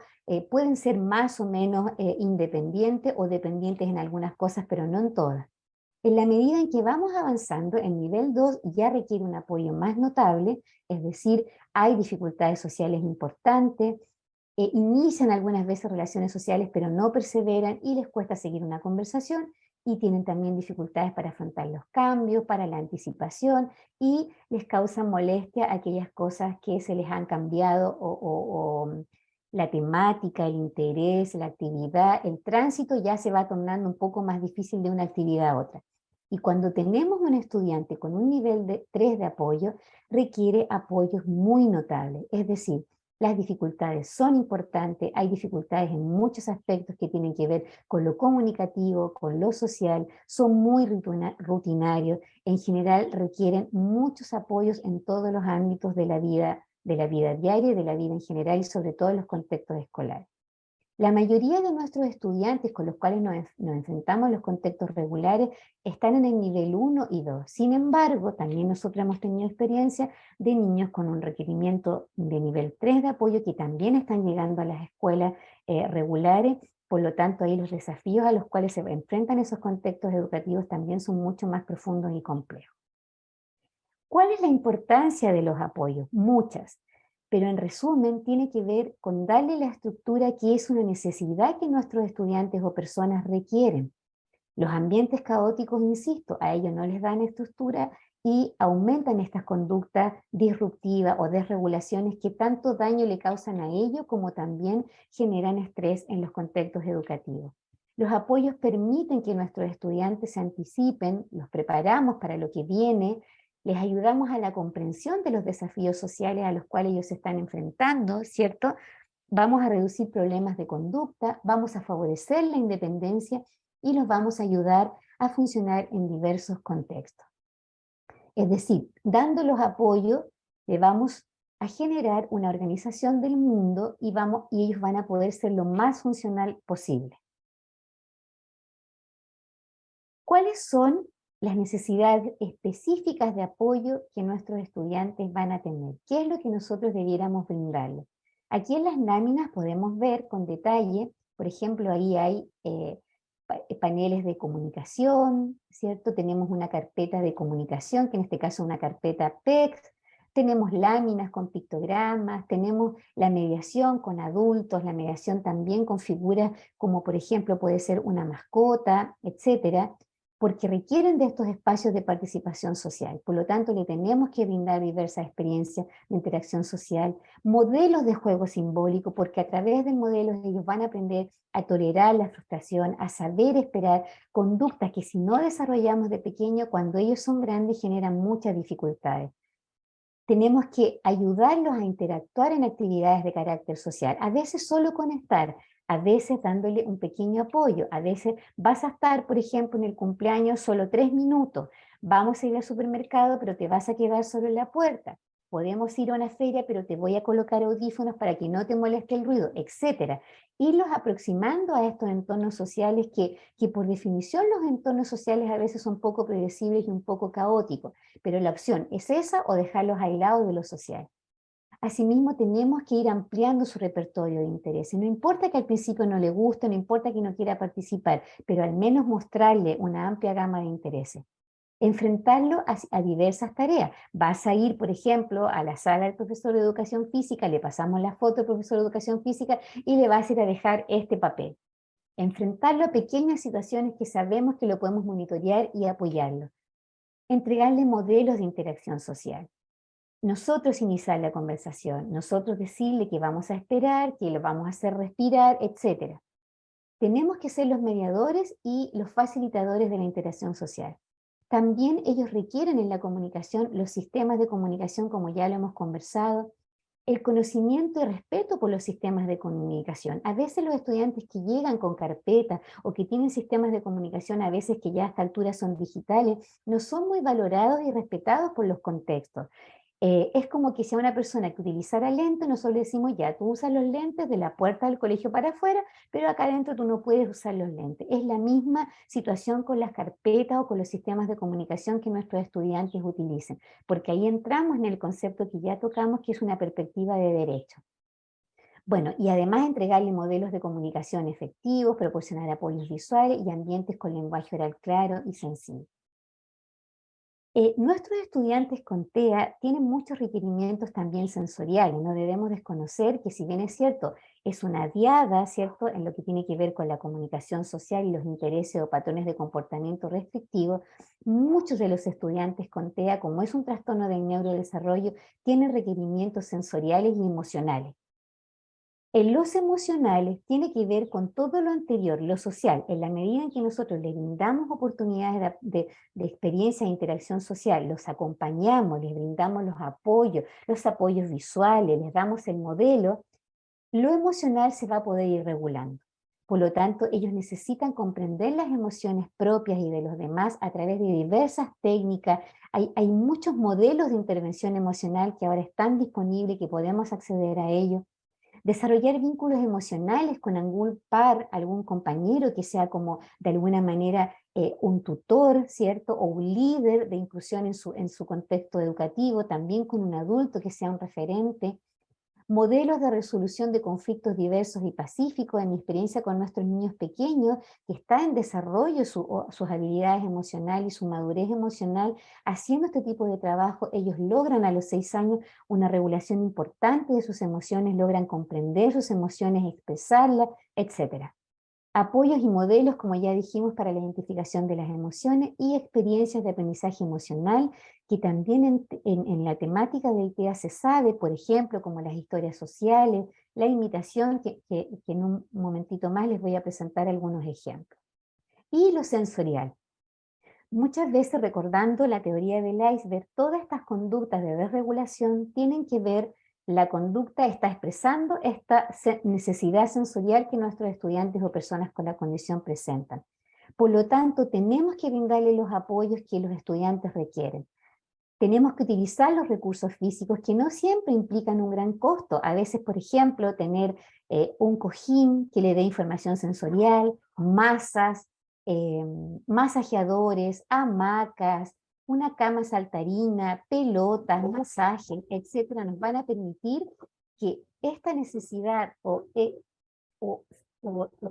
pueden ser más o menos independientes o dependientes en algunas cosas, pero no en todas. En la medida en que vamos avanzando, el nivel 2 ya requiere un apoyo más notable, es decir, hay dificultades sociales importantes, inician algunas veces relaciones sociales, pero no perseveran y les cuesta seguir una conversación, y tienen también dificultades para afrontar los cambios, para la anticipación, y les causan molestia aquellas cosas que se les han cambiado la temática, el interés, la actividad, el tránsito ya se va tornando un poco más difícil de una actividad a otra. Y cuando tenemos un estudiante con un nivel de 3 de apoyo, requiere apoyos muy notables, es decir, las dificultades son importantes, hay dificultades en muchos aspectos que tienen que ver con lo comunicativo, con lo social, son muy rutinarios, en general requieren muchos apoyos en todos los ámbitos de la vida diaria y de la vida en general y sobre todo en los contextos escolares. La mayoría de nuestros estudiantes con los cuales nos enfrentamos en los contextos regulares están en el nivel 1 y 2. Sin embargo, también nosotros hemos tenido experiencia de niños con un requerimiento de nivel 3 de apoyo que también están llegando a las escuelas regulares. Por lo tanto, ahí los desafíos a los cuales se enfrentan esos contextos educativos también son mucho más profundos y complejos. ¿Cuál es la importancia de los apoyos? Muchas, pero en resumen tiene que ver con darle la estructura que es una necesidad que nuestros estudiantes o personas requieren. Los ambientes caóticos, insisto, a ellos no les dan estructura y aumentan estas conductas disruptivas o desregulaciones que tanto daño le causan a ellos como también generan estrés en los contextos educativos. Los apoyos permiten que nuestros estudiantes se anticipen, los preparamos para lo que viene, les ayudamos a la comprensión de los desafíos sociales a los cuales ellos se están enfrentando, ¿cierto? Vamos a reducir problemas de conducta, vamos a favorecer la independencia y los vamos a ayudar a funcionar en diversos contextos. Es decir, dando los apoyos, le vamos a generar una organización del mundo y ellos van a poder ser lo más funcional posible. ¿Cuáles son las necesidades específicas de apoyo que nuestros estudiantes van a tener? ¿Qué es lo que nosotros debiéramos brindarles? Aquí en las láminas podemos ver con detalle, por ejemplo, ahí hay paneles de comunicación, ¿cierto? Tenemos una carpeta de comunicación, que en este caso es una carpeta PEX, tenemos láminas con pictogramas, tenemos la mediación con adultos, la mediación también con figuras como por ejemplo puede ser una mascota, etcétera, porque requieren de estos espacios de participación social. Por lo tanto, le tenemos que brindar diversas experiencias de interacción social, modelos de juego simbólico, porque a través del modelo ellos van a aprender a tolerar la frustración, a saber esperar conductas que si no desarrollamos de pequeño, cuando ellos son grandes generan muchas dificultades. Tenemos que ayudarlos a interactuar en actividades de carácter social, a veces solo con estar, a veces dándole un pequeño apoyo, a veces vas a estar, por ejemplo, en el cumpleaños solo 3 minutos, vamos a ir al supermercado, pero te vas a quedar solo en la puerta, podemos ir a una feria, pero te voy a colocar audífonos para que no te moleste el ruido, etcétera. Irlos aproximando a estos entornos sociales que por definición los entornos sociales a veces son poco predecibles y un poco caóticos, pero la opción es esa o dejarlos aislados de lo social. Asimismo, tenemos que ir ampliando su repertorio de intereses. No importa que al principio no le guste, no importa que no quiera participar, pero al menos mostrarle una amplia gama de intereses. enfrentarlo a diversas tareas. Vas a ir, por ejemplo, a la sala del profesor de educación física, le pasamos la foto al profesor de educación física y le vas a ir a dejar este papel. Enfrentarlo a pequeñas situaciones que sabemos que lo podemos monitorear y apoyarlo. Entregarle modelos de interacción social. Nosotros iniciar la conversación, nosotros decirle que vamos a esperar, que lo vamos a hacer respirar, etc. Tenemos que ser los mediadores y los facilitadores de la interacción social. También ellos requieren en la comunicación los sistemas de comunicación, como ya lo hemos conversado, el conocimiento y respeto por los sistemas de comunicación. A veces los estudiantes que llegan con carpetas o que tienen sistemas de comunicación, a veces que ya a esta altura son digitales, no son muy valorados y respetados por los contextos. Es como que si a una persona que utilizara lentes, nosotros le decimos ya, tú usas los lentes de la puerta del colegio para afuera, pero acá adentro tú no puedes usar los lentes. Es la misma situación con las carpetas o con los sistemas de comunicación que nuestros estudiantes utilicen, porque ahí entramos en el concepto que ya tocamos, que es una perspectiva de derecho. Bueno, y además entregarle modelos de comunicación efectivos, proporcionar apoyos visuales y ambientes con lenguaje oral claro y sencillo. Nuestros estudiantes con TEA tienen muchos requerimientos también sensoriales. No debemos desconocer que, si bien es cierto, es una diada, ¿cierto?, en lo que tiene que ver con la comunicación social y los intereses o patrones de comportamiento restrictivo, muchos de los estudiantes con TEA, como es un trastorno del neurodesarrollo, tienen requerimientos sensoriales y emocionales. En los emocionales tiene que ver con todo lo anterior, lo social, en la medida en que nosotros les brindamos oportunidades de experiencia e interacción social, los acompañamos, les brindamos los apoyos visuales, les damos el modelo, lo emocional se va a poder ir regulando. Por lo tanto, ellos necesitan comprender las emociones propias y de los demás a través de diversas técnicas. Hay muchos modelos de intervención emocional que ahora están disponibles, que podemos acceder a ellos. Desarrollar vínculos emocionales con algún par, algún compañero que sea como de alguna manera un tutor, ¿cierto? O un líder de inclusión en su contexto educativo, también con un adulto que sea un referente. Modelos de resolución de conflictos diversos y pacíficos. En mi experiencia con nuestros niños pequeños, que está en desarrollo sus habilidades emocionales y su madurez emocional, haciendo este tipo de trabajo, ellos logran a los 6 años una regulación importante de sus emociones, logran comprender sus emociones, expresarlas, etc. Apoyos y modelos, como ya dijimos, para la identificación de las emociones y experiencias de aprendizaje emocional, que también en la temática del TEA se sabe, por ejemplo, como las historias sociales, la imitación, que en un momentito más les voy a presentar algunos ejemplos. Y lo sensorial. Muchas veces, recordando la teoría del iceberg, todas estas conductas de desregulación tienen que ver, la conducta está expresando esta necesidad sensorial que nuestros estudiantes o personas con la condición presentan. Por lo tanto, tenemos que brindarle los apoyos que los estudiantes requieren. Tenemos que utilizar los recursos físicos, que no siempre implican un gran costo. A veces, por ejemplo, tener un cojín que le dé información sensorial, masas, masajeadores, hamacas, una cama saltarina, pelotas, masajes, etcétera, nos van a permitir que esta necesidad o, o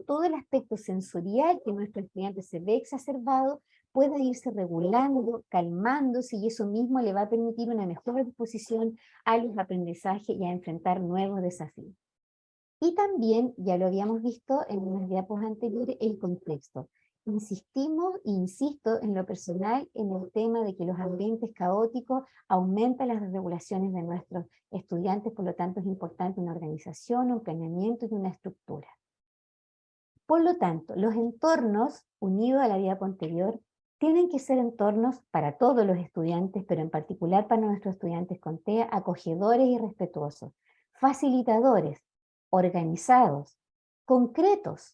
todo el aspecto sensorial que nuestro estudiante se ve exacerbado pueda irse regulando, calmándose, y eso mismo le va a permitir una mejor disposición a los aprendizajes y a enfrentar nuevos desafíos. Y también, ya lo habíamos visto en unas diapos anteriores, el contexto. Insistimos, insisto en lo personal, en el tema de que los ambientes caóticos aumentan las desregulaciones de nuestros estudiantes, por lo tanto es importante una organización, un planeamiento y una estructura. Por lo tanto, los entornos, unidos a la diapo anterior, tienen que ser entornos para todos los estudiantes, pero en particular para nuestros estudiantes con TEA, acogedores y respetuosos, facilitadores, organizados, concretos,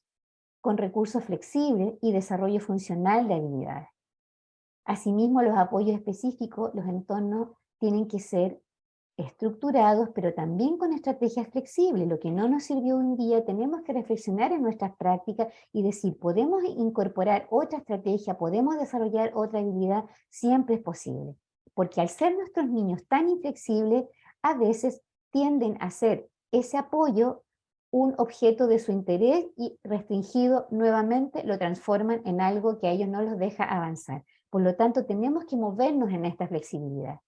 con recursos flexibles y desarrollo funcional de habilidades. Asimismo, los apoyos específicos, los entornos tienen que ser estructurados, pero también con estrategias flexibles. Lo que no nos sirvió un día, tenemos que reflexionar en nuestras prácticas y decir, podemos incorporar otra estrategia, podemos desarrollar otra habilidad, siempre es posible. Porque al ser nuestros niños tan inflexibles, a veces tienden a ser ese apoyo un objeto de su interés y restringido nuevamente lo transforman en algo que a ellos no los deja avanzar. Por lo tanto, tenemos que movernos en esta flexibilidad.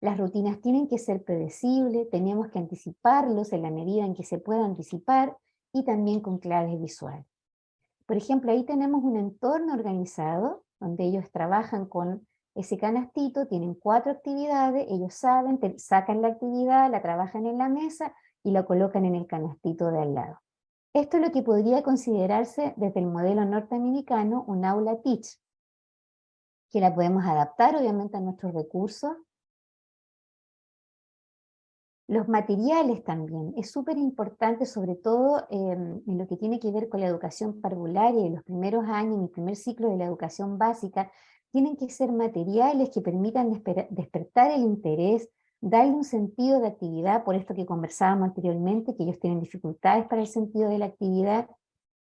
Las rutinas tienen que ser predecibles, tenemos que anticiparlos en la medida en que se pueda anticipar y también con claves visuales. Por ejemplo, ahí tenemos un entorno organizado donde ellos trabajan con ese canastito, tienen 4 actividades, ellos saben, sacan la actividad, la trabajan en la mesa y la colocan en el canastito de al lado. Esto es lo que podría considerarse desde el modelo norteamericano un aula teach, que la podemos adaptar obviamente a nuestros recursos. Los materiales también, es súper importante, sobre todo en lo que tiene que ver con la educación parvularia, en los primeros años, en el primer ciclo de la educación básica, tienen que ser materiales que permitan despertar el interés, darle un sentido de actividad, por esto que conversábamos anteriormente, que ellos tienen dificultades para el sentido de la actividad,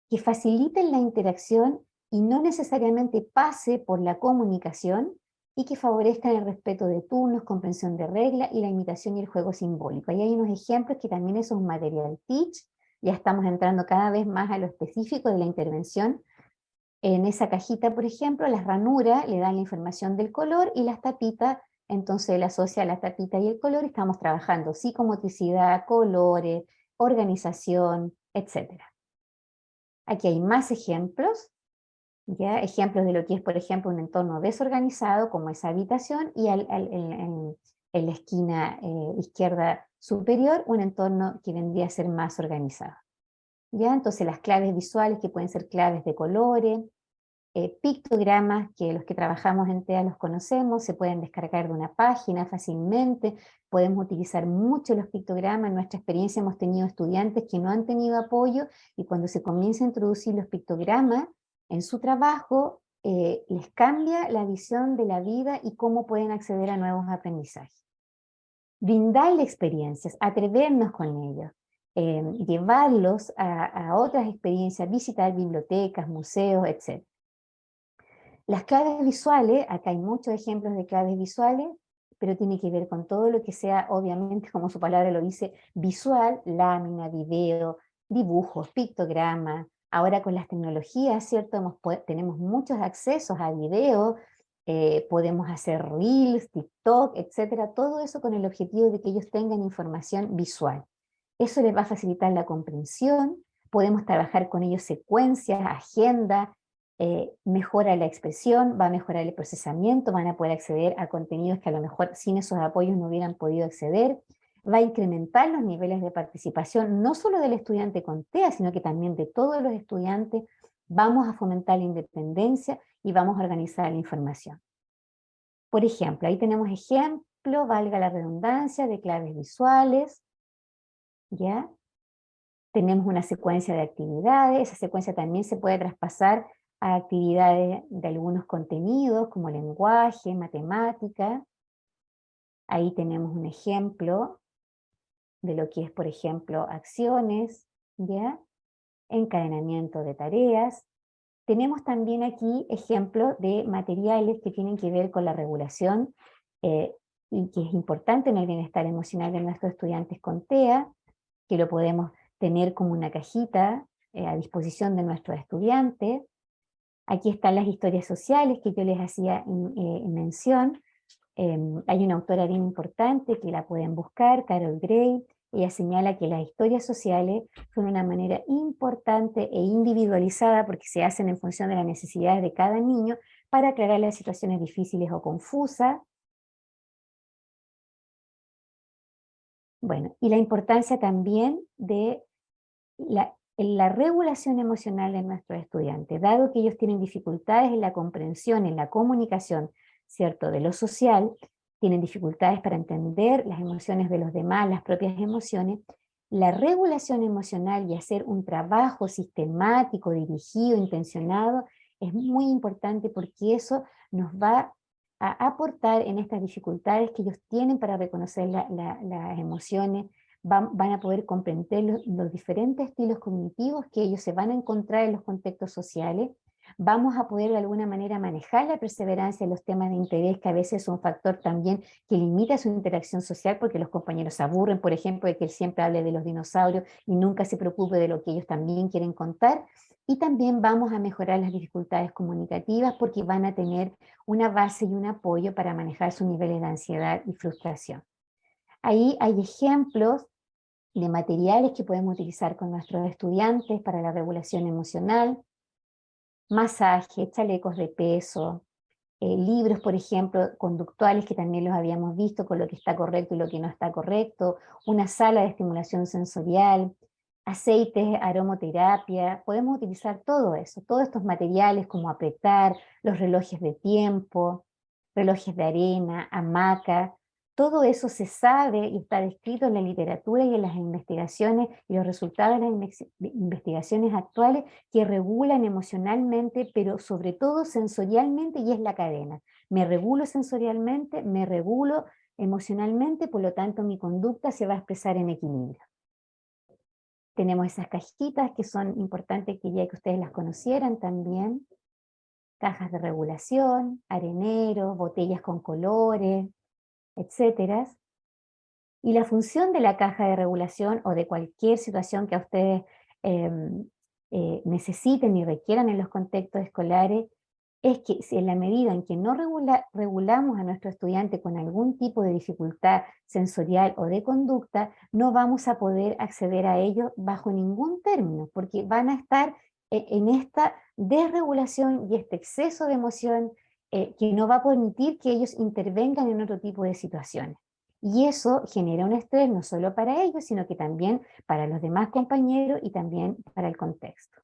que faciliten la interacción y no necesariamente pase por la comunicación, y que favorezcan el respeto de turnos, comprensión de reglas y la imitación y el juego simbólico. Ahí hay unos ejemplos que también eso es un material teach, ya estamos entrando cada vez más a lo específico de la intervención. En esa cajita, por ejemplo, las ranuras le dan la información del color y las tapitas, entonces él asocia la tapita y el color, estamos trabajando psicomotricidad, colores, organización, etc. Aquí hay más ejemplos. ¿Ya? Ejemplos de lo que es, por ejemplo, un entorno desorganizado, como esa habitación, y en la esquina izquierda superior, un entorno que vendría a ser más organizado. ¿Ya? Entonces las claves visuales, que pueden ser claves de colores, pictogramas, que los que trabajamos en TEA los conocemos, se pueden descargar de una página fácilmente, podemos utilizar mucho los pictogramas. En nuestra experiencia hemos tenido estudiantes que no han tenido apoyo, y cuando se comienza a introducir los pictogramas en su trabajo, les cambia la visión de la vida y cómo pueden acceder a nuevos aprendizajes. Brindarle experiencias, atrevernos con ellos, llevarlos a otras experiencias, visitar bibliotecas, museos, etc. Las claves visuales, acá hay muchos ejemplos de claves visuales, pero tiene que ver con todo lo que sea, obviamente, como su palabra lo dice, visual, lámina, video, dibujos, pictogramas. Ahora con las tecnologías, ¿cierto? Tenemos muchos accesos a video, podemos hacer reels, TikTok, etcétera, todo eso con el objetivo de que ellos tengan información visual. Eso les va a facilitar la comprensión, podemos trabajar con ellos secuencias, agenda, mejora la expresión, va a mejorar el procesamiento, van a poder acceder a contenidos que a lo mejor sin esos apoyos no hubieran podido acceder, va a incrementar los niveles de participación, no solo del estudiante con TEA, sino que también de todos los estudiantes. Vamos a fomentar la independencia y vamos a organizar la información. Por ejemplo, ahí tenemos ejemplo, valga la redundancia, de claves visuales, ¿ya? Tenemos una secuencia de actividades, esa secuencia también se puede traspasar a actividades de algunos contenidos como lenguaje, matemática. Ahí tenemos un ejemplo de lo que es, por ejemplo, acciones, ¿ya? Encadenamiento de tareas. Tenemos también aquí ejemplos de materiales que tienen que ver con la regulación y que es importante en el bienestar emocional de nuestros estudiantes con TEA, que lo podemos tener como una cajita a disposición de nuestros estudiantes. Aquí están las historias sociales que yo les hacía mención. Hay una autora bien importante que la pueden buscar, Carol Gray. Ella señala que las historias sociales son una manera importante e individualizada porque se hacen en función de las necesidades de cada niño para aclarar las situaciones difíciles o confusas. Bueno, y la importancia también de la regulación emocional de nuestros estudiantes, dado que ellos tienen dificultades en la comprensión, en la comunicación, ¿cierto?, de lo social, tienen dificultades para entender las emociones de los demás, las propias emociones. La regulación emocional y hacer un trabajo sistemático, dirigido, intencionado, es muy importante porque eso nos va a aportar en estas dificultades que ellos tienen para reconocer las emociones. Van a poder comprender los diferentes estilos cognitivos que ellos se van a encontrar en los contextos sociales, vamos a poder de alguna manera manejar la perseverancia en los temas de interés, que a veces es un factor también que limita su interacción social, porque los compañeros se aburren, por ejemplo, de que él siempre hable de los dinosaurios y nunca se preocupe de lo que ellos también quieren contar. Y también vamos a mejorar las dificultades comunicativas porque van a tener una base y un apoyo para manejar sus niveles de ansiedad y frustración. Ahí hay ejemplos de materiales que podemos utilizar con nuestros estudiantes para la regulación emocional, masajes, chalecos de peso, libros, por ejemplo, conductuales que también los habíamos visto con lo que está correcto y lo que no está correcto, una sala de estimulación sensorial, aceites, aromoterapia, podemos utilizar todo eso, todos estos materiales como apretar, los relojes de tiempo, relojes de arena, hamaca, todo eso se sabe y está descrito en la literatura y en las investigaciones y los resultados de las investigaciones actuales que regulan emocionalmente, pero sobre todo sensorialmente, y es la cadena. Me regulo sensorialmente, me regulo emocionalmente, por lo tanto mi conducta se va a expresar en equilibrio. Tenemos esas cajitas que son importantes que ya que ustedes las conocieran también. Cajas de regulación, areneros, botellas con colores, etcétera. Y la función de la caja de regulación o de cualquier situación que a ustedes necesiten y requieran en los contextos escolares es que si en la medida en que no regulamos a nuestro estudiante con algún tipo de dificultad sensorial o de conducta, no vamos a poder acceder a ellos bajo ningún término, porque van a estar en esta desregulación y este exceso de emoción que no va a permitir que ellos intervengan en otro tipo de situaciones. Y eso genera un estrés no solo para ellos, sino que también para los demás compañeros y también para el contexto.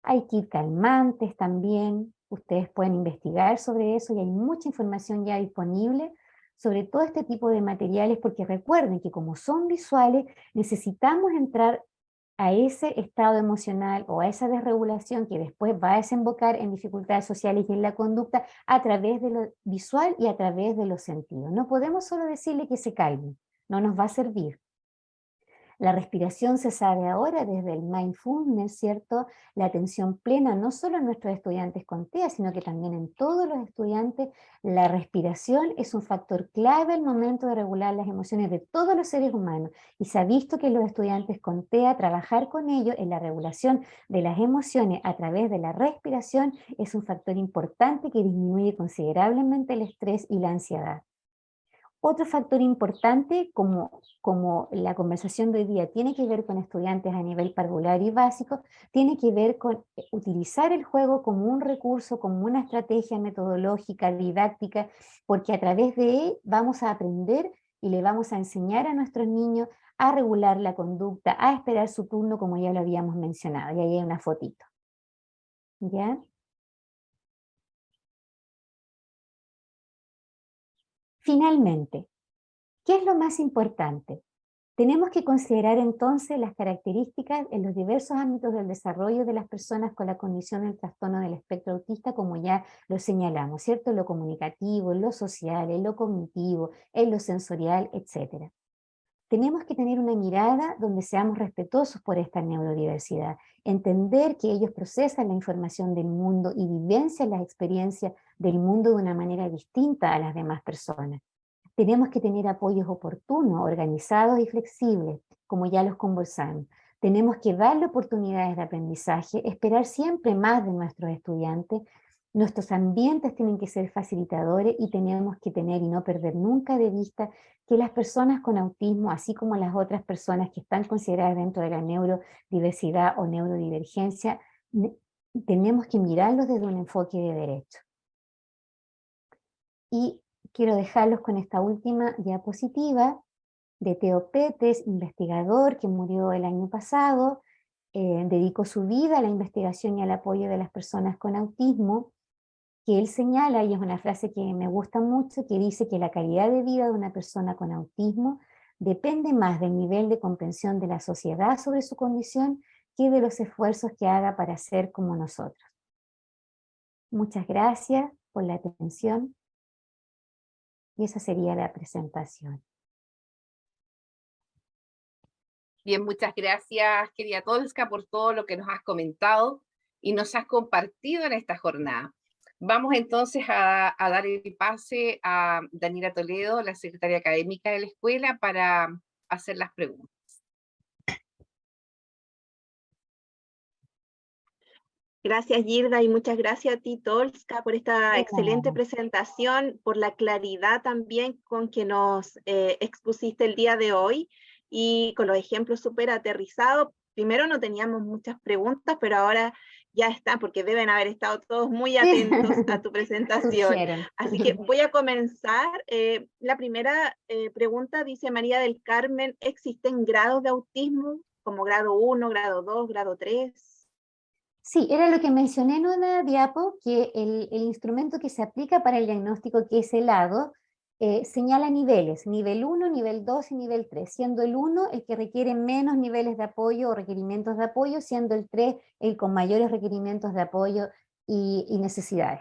Hay kit calmantes también, ustedes pueden investigar sobre eso y hay mucha información ya disponible sobre todo este tipo de materiales, porque recuerden que como son visuales, necesitamos entrar a ese estado emocional o a esa desregulación que después va a desembocar en dificultades sociales y en la conducta a través de lo visual y a través de los sentidos. No podemos solo decirle que se calme, no nos va a servir. La respiración se sabe ahora desde el mindfulness, ¿cierto? La atención plena, no solo en nuestros estudiantes con TEA, sino que también en todos los estudiantes. La respiración es un factor clave al momento de regular las emociones de todos los seres humanos. Y se ha visto que los estudiantes con TEA, trabajar con ellos en la regulación de las emociones a través de la respiración es un factor importante que disminuye considerablemente el estrés y la ansiedad. Otro factor importante, como la conversación de hoy día tiene que ver con estudiantes a nivel parvulario y básico, tiene que ver con utilizar el juego como un recurso, como una estrategia metodológica, didáctica, porque a través de él vamos a aprender y le vamos a enseñar a nuestros niños a regular la conducta, a esperar su turno, como ya lo habíamos mencionado. Y ahí hay una fotito. ¿Ya? Finalmente, ¿qué es lo más importante? Tenemos que considerar entonces las características en los diversos ámbitos del desarrollo de las personas con la condición del trastorno del espectro autista, como ya lo señalamos, ¿cierto? En lo comunicativo, en lo social, en lo cognitivo, en lo sensorial, etc. Tenemos que tener una mirada donde seamos respetuosos por esta neurodiversidad, entender que ellos procesan la información del mundo y vivencian las experiencias del mundo de una manera distinta a las demás personas. Tenemos que tener apoyos oportunos, organizados y flexibles, como ya los conversamos. Tenemos que darle oportunidades de aprendizaje, esperar siempre más de nuestros estudiantes. Nuestros ambientes tienen que ser facilitadores y tenemos que tener y no perder nunca de vista que las personas con autismo, así como las otras personas que están consideradas dentro de la neurodiversidad o neurodivergencia, tenemos que mirarlos desde un enfoque de derecho. Y quiero dejarlos con esta última diapositiva de Theo Peters, investigador que murió el año pasado, dedicó su vida a la investigación y al apoyo de las personas con autismo, que él señala, y es una frase que me gusta mucho, que dice que la calidad de vida de una persona con autismo depende más del nivel de comprensión de la sociedad sobre su condición que de los esfuerzos que haga para ser como nosotros. Muchas gracias por la atención. Y esa sería la presentación. Bien, muchas gracias, querida Tolska, por todo lo que nos has comentado. y nos has compartido en esta jornada. Vamos entonces a dar el pase a Daniela Toledo, la secretaria académica de la escuela, para hacer las preguntas. Gracias, Girda, y muchas gracias a ti, Tolska, por esta excelente Bueno, presentación, por la claridad también con que nos expusiste el día de hoy y con los ejemplos súper aterrizados. Primero no teníamos muchas preguntas, pero ahora ya están, porque deben haber estado todos muy atentos a tu presentación. surgieron. Así que voy a comenzar. La primera pregunta dice María del Carmen, ¿existen grados de autismo como grado 1, grado 2, grado 3? Sí, era lo que mencioné en una diapo, que el instrumento que se aplica para el diagnóstico, que es el ADO, señala niveles, nivel 1, nivel 2 y nivel 3, siendo el 1 el que requiere menos niveles de apoyo o requerimientos de apoyo, siendo el 3 el con mayores requerimientos de apoyo y necesidades.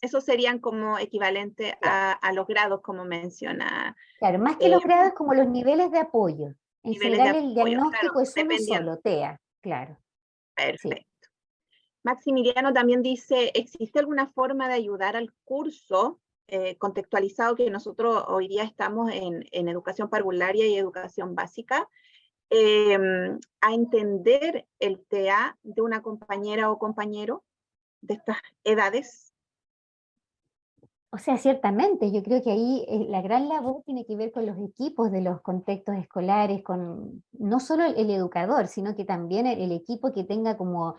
Esos serían como equivalente Claro. a los grados, como menciona. Claro, más que los grados, como los niveles de apoyo. En Niveles de general el apoyo, claro, diagnóstico es uno dependiendo. solo, TEA, claro, sí. Perfecto. Maximiliano también dice, ¿existe alguna forma de ayudar al curso contextualizado que nosotros hoy día estamos en educación parvularia y educación básica, a entender el TEA de una compañera o compañero de estas edades? O sea, ciertamente, yo creo que ahí la gran labor tiene que ver con los equipos de los contextos escolares, con no solo el educador, sino que también el equipo que tenga como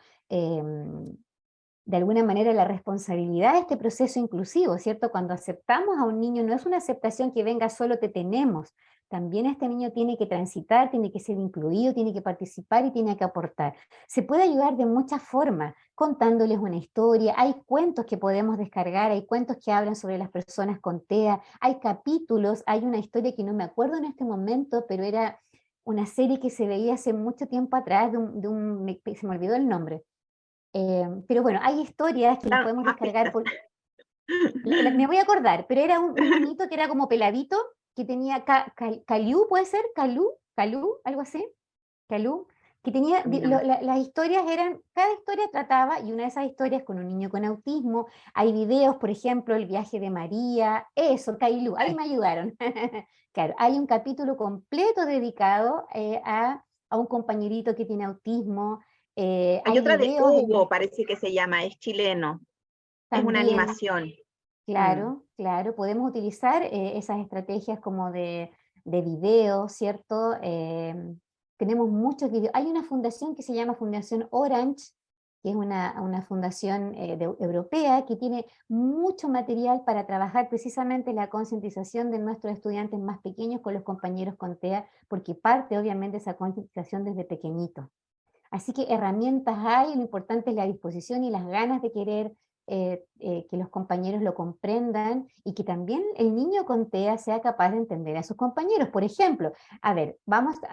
de alguna manera la responsabilidad de este proceso inclusivo, ¿cierto? Cuando aceptamos a un niño, no es una aceptación que venga solo te tenemos, también este niño tiene que transitar, tiene que ser incluido, tiene que participar y tiene que aportar. Se puede ayudar de muchas formas, contándoles una historia, hay cuentos que podemos descargar, hay cuentos que hablan sobre las personas con TEA, hay capítulos, hay una historia que no me acuerdo en este momento, pero era una serie que se veía hace mucho tiempo atrás, se me olvidó el nombre. Pero bueno, hay historias que las podemos Más descargar pistas. por... Me voy a acordar, pero era un monito que era como peladito, que tenía Calú, ¿puede ser? Calú, algo así. Calú, que tenía, No. las historias eran, cada historia trataba, y una de esas historias con un niño con autismo, hay videos, por ejemplo, el viaje de María, eso, Cailú, ahí me ayudaron. Claro, hay un capítulo completo dedicado a un compañerito que tiene autismo, Hay hay otra de videos Hugo, parece que se llama, es chileno, es una también. animación. Claro, claro, podemos utilizar esas estrategias como de video, ¿cierto? Tenemos muchos videos. Hay una fundación que se llama Fundación Orange, que es una fundación europea que tiene mucho material para trabajar precisamente la concientización de nuestros estudiantes más pequeños con los compañeros con TEA, porque parte obviamente esa concientización desde pequeñito. Así que herramientas hay, lo importante es la disposición y las ganas de querer que los compañeros lo comprendan y que también el niño con TEA sea capaz de entender a sus compañeros. Por ejemplo, a ver,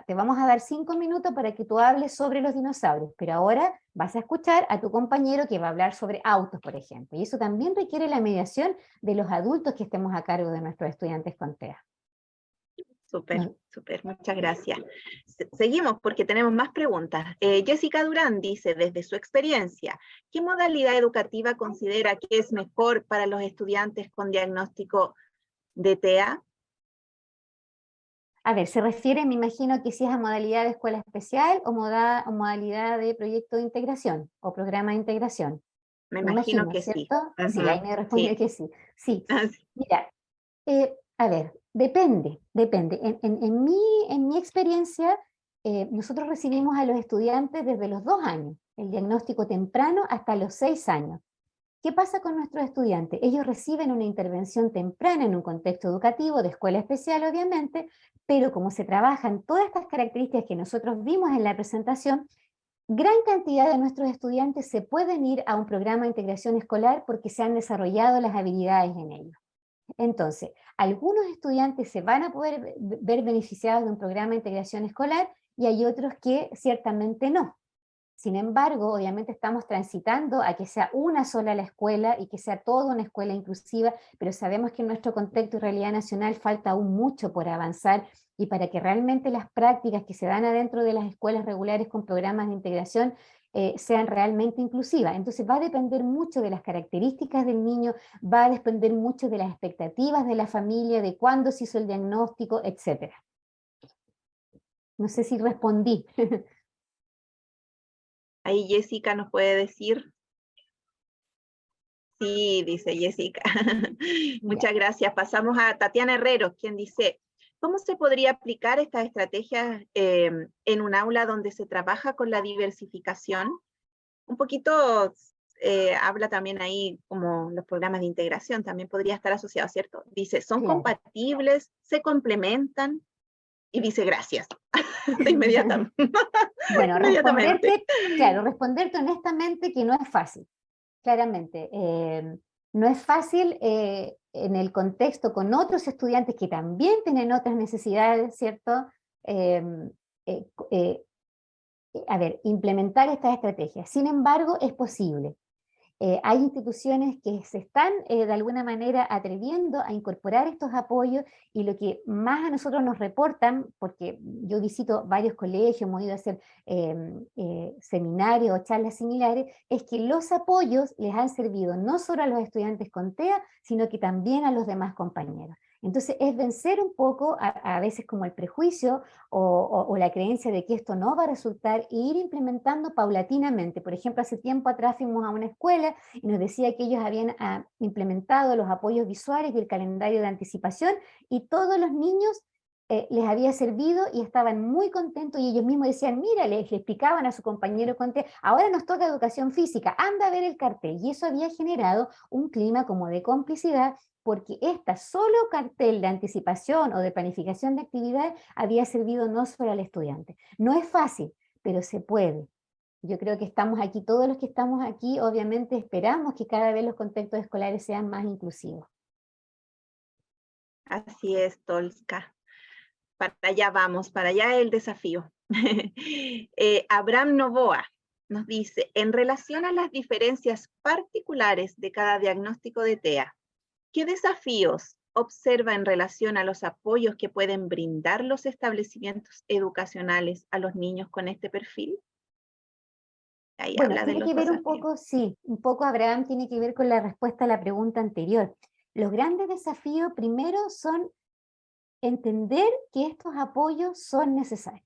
te vamos a dar 5 minutos para que tú hables sobre los dinosaurios, pero ahora vas a escuchar a tu compañero que va a hablar sobre autos, por ejemplo. Y eso también requiere la mediación de los adultos que estemos a cargo de nuestros estudiantes con TEA. Súper, súper, muchas gracias. Seguimos porque tenemos más preguntas. Jessica Durán dice, desde su experiencia, ¿qué modalidad educativa considera que es mejor para los estudiantes con diagnóstico de TEA? A ver, se refiere, me imagino que si es a modalidad de escuela especial o modalidad de proyecto de integración o programa de integración. Me Me imagino imagino, que sí. ¿cierto? Sí, ahí me respondió Sí. que sí. Sí, mira, a ver, depende. En mi experiencia, nosotros recibimos a los estudiantes desde los 2 años, el diagnóstico temprano hasta los 6 años. ¿Qué pasa con nuestros estudiantes? Ellos reciben una intervención temprana en un contexto educativo, de escuela especial obviamente, pero como se trabajan todas estas características que nosotros vimos en la presentación, gran cantidad de nuestros estudiantes se pueden ir a un programa de integración escolar porque se han desarrollado las habilidades en ello. Entonces, algunos estudiantes se van a poder ver beneficiados de un programa de integración escolar y hay otros que ciertamente no. Sin embargo, obviamente estamos transitando a que sea una sola la escuela y que sea toda una escuela inclusiva, pero sabemos que en nuestro contexto y realidad nacional falta aún mucho por avanzar y para que realmente las prácticas que se dan adentro de las escuelas regulares con programas de integración sean realmente inclusivas. Entonces va a depender mucho de las características del niño, va a depender mucho de las expectativas de la familia, de cuándo se hizo el diagnóstico, etc. No sé si respondí. Ahí Jessica nos puede decir. Sí, dice Jessica. Muchas gracias. Pasamos a Tatiana Herrero, quien dice, ¿cómo se podría aplicar estas estrategias en un aula donde se trabaja con la diversificación? Un poquito habla también ahí como los programas de integración, también podría estar asociado, ¿cierto? Dice, ¿son Claro. compatibles? ¿Se complementan? Y dice, gracias. De inmediato. Bueno, Inmediatamente. responderte honestamente que no es fácil, claramente. No es fácil en el contexto con otros estudiantes que también tienen otras necesidades, ¿cierto? Eh, eh, eh, a ver, implementar estas estrategias. Sin embargo, es posible. Hay instituciones que se están de alguna manera atreviendo a incorporar estos apoyos y lo que más a nosotros nos reportan, porque yo visito varios colegios, hemos ido a hacer seminarios o charlas similares, es que los apoyos les han servido no solo a los estudiantes con TEA, sino que también a los demás compañeros. Entonces es vencer un poco a veces como el prejuicio o la creencia de que esto no va a resultar e ir implementando paulatinamente. Por ejemplo, hace tiempo atrás fuimos a una escuela y nos decía que ellos habían implementado los apoyos visuales y el calendario de anticipación y todos los niños les había servido y estaban muy contentos y ellos mismos decían, mira, les explicaban a su compañero Conte, ahora nos toca educación física, anda a ver el cartel. Y eso había generado un clima como de complicidad porque esta solo cartel de anticipación o de planificación de actividades había servido no solo al estudiante. No es fácil, pero se puede. Yo creo que estamos aquí, todos los que estamos aquí, obviamente esperamos que cada vez los contextos escolares sean más inclusivos. Así es, Tolska. Para allá vamos, para allá el desafío. Abraham Novoa nos dice, en relación a las diferencias particulares de cada diagnóstico de TEA, ¿qué desafíos observa en relación a los apoyos que pueden brindar los establecimientos educacionales a los niños con este perfil? Ahí Bueno, habla de tiene los que ver un desafíos. poco, sí, un poco Abraham tiene que ver con la respuesta a la pregunta anterior. Los grandes desafíos primero son entender que estos apoyos son necesarios.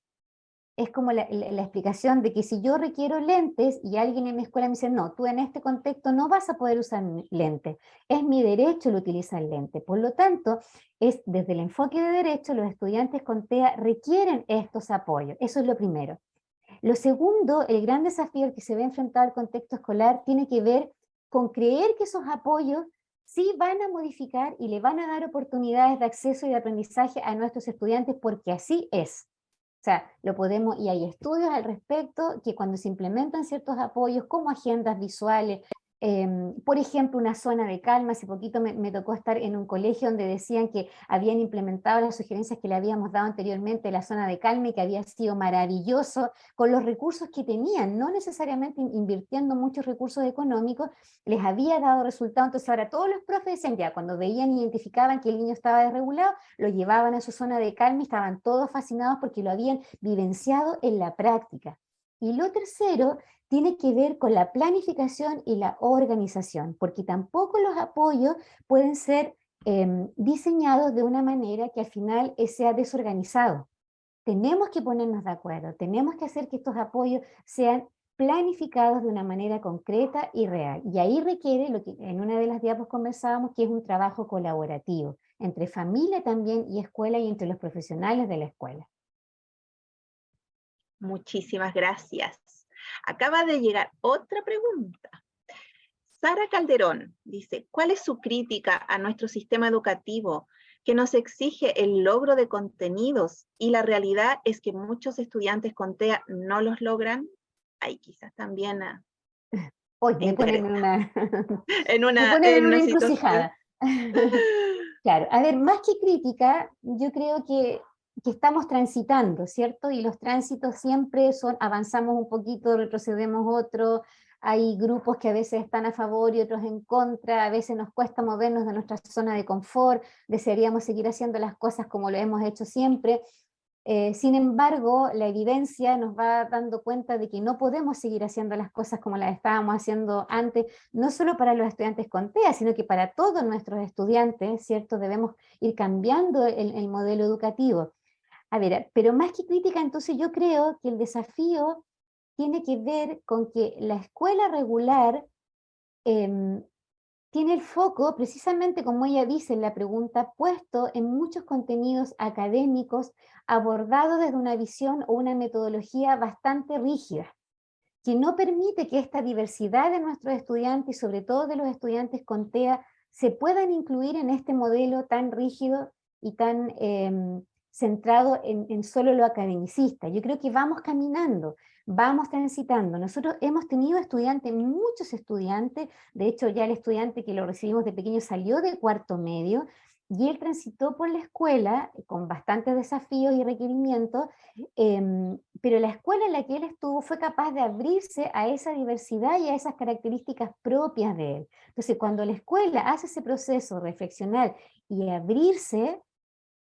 Es como la explicación de que si yo requiero lentes y alguien en mi escuela me dice, no, tú en este contexto no vas a poder usar lentes, es mi derecho el utilizar lentes. Por lo tanto, es desde el enfoque de derecho, los estudiantes con TEA requieren estos apoyos. Eso es lo primero. Lo segundo, el gran desafío al que se ve enfrentado al contexto escolar tiene que ver con creer que esos apoyos sí van a modificar y le van a dar oportunidades de acceso y de aprendizaje a nuestros estudiantes porque así es. O sea, lo podemos, y hay estudios al respecto que cuando se implementan ciertos apoyos como agendas visuales, por ejemplo, una zona de calma, hace poquito me tocó estar en un colegio donde decían que habían implementado las sugerencias que le habíamos dado anteriormente, la zona de calma, y que había sido maravilloso con los recursos que tenían, no necesariamente invirtiendo muchos recursos económicos, les había dado resultado. Entonces ahora todos los profes decían, ya, cuando veían y identificaban que el niño estaba desregulado, lo llevaban a su zona de calma y estaban todos fascinados porque lo habían vivenciado en la práctica. Y lo tercero tiene que ver con la planificación y la organización, porque tampoco los apoyos pueden ser diseñados de una manera que al final sea desorganizado. Tenemos que ponernos de acuerdo, tenemos que hacer que estos apoyos sean planificados de una manera concreta y real. Y ahí requiere lo que en una de las diapos conversábamos, que es un trabajo colaborativo entre familia también y escuela y entre los profesionales de la escuela. Muchísimas gracias. Acaba de llegar otra pregunta. Sara Calderón dice, ¿cuál es su crítica a nuestro sistema educativo que nos exige el logro de contenidos y la realidad es que muchos estudiantes con TEA no los logran? Ahí quizás también Hoy me ponen en una, me ponen en en una una situación. encrucijada. Claro, a ver, más que crítica, yo creo que estamos transitando, ¿cierto? Y los tránsitos siempre son, avanzamos un poquito, retrocedemos otro, hay grupos que a veces están a favor y otros en contra, a veces nos cuesta movernos de nuestra zona de confort, desearíamos seguir haciendo las cosas como lo hemos hecho siempre. Sin embargo, la evidencia nos va dando cuenta de que no podemos seguir haciendo las cosas como las estábamos haciendo antes, no solo para los estudiantes con TEA, sino que para todos nuestros estudiantes, ¿cierto? Debemos ir cambiando el modelo educativo. A ver, pero más que crítica, entonces yo creo que el desafío tiene que ver con que la escuela regular tiene el foco, precisamente como ella dice en la pregunta, puesto en muchos contenidos académicos abordados desde una visión o una metodología bastante rígida, que no permite que esta diversidad de nuestros estudiantes, y sobre todo de los estudiantes con TEA, se puedan incluir en este modelo tan rígido y tan centrado en solo lo academicista. Yo creo que vamos caminando, vamos transitando. Nosotros hemos tenido estudiantes, muchos estudiantes, de hecho ya el estudiante que lo recibimos de pequeño salió de cuarto medio, y él transitó por la escuela con bastantes desafíos y requerimientos, pero la escuela en la que él estuvo fue capaz de abrirse a esa diversidad y a esas características propias de él. Entonces, cuando la escuela hace ese proceso reflexionar y abrirse,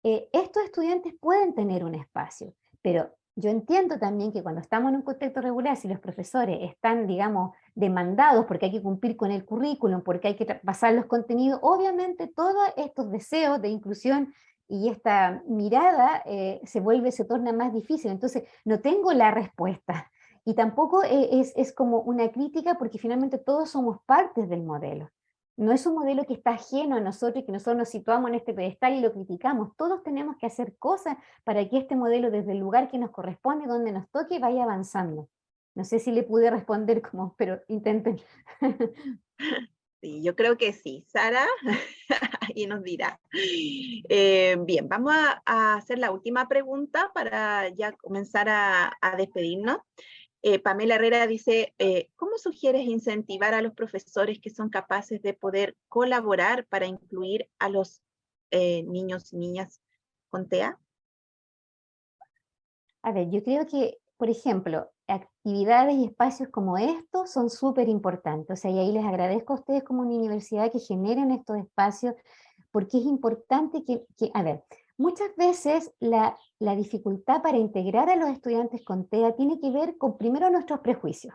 estos estudiantes pueden tener un espacio, pero yo entiendo también que cuando estamos en un contexto regular, si los profesores están, digamos, demandados porque hay que cumplir con el currículum, porque hay que pasar los contenidos, obviamente todos estos deseos de inclusión y esta mirada se torna más difícil. Entonces, no tengo la respuesta. Y tampoco es como una crítica porque finalmente todos somos partes del modelo. No es un modelo que está ajeno a nosotros y que nosotros nos situamos en este pedestal y lo criticamos. Todos tenemos que hacer cosas para que este modelo, desde el lugar que nos corresponde, donde nos toque, vaya avanzando. No sé si le pude responder como, pero intenten. Sí, yo creo que sí. Sara, y nos dirá. Bien, vamos a hacer la última pregunta para ya comenzar a despedirnos. Pamela Herrera dice, ¿cómo sugieres incentivar a los profesores que son capaces de poder colaborar para incluir a los niños y niñas con TEA? A ver, yo creo que, por ejemplo, actividades y espacios como estos son súper importantes. O sea, y ahí les agradezco a ustedes como una universidad que generen estos espacios, porque es importante a ver, muchas veces la dificultad para integrar a los estudiantes con TEA tiene que ver con primero nuestros prejuicios,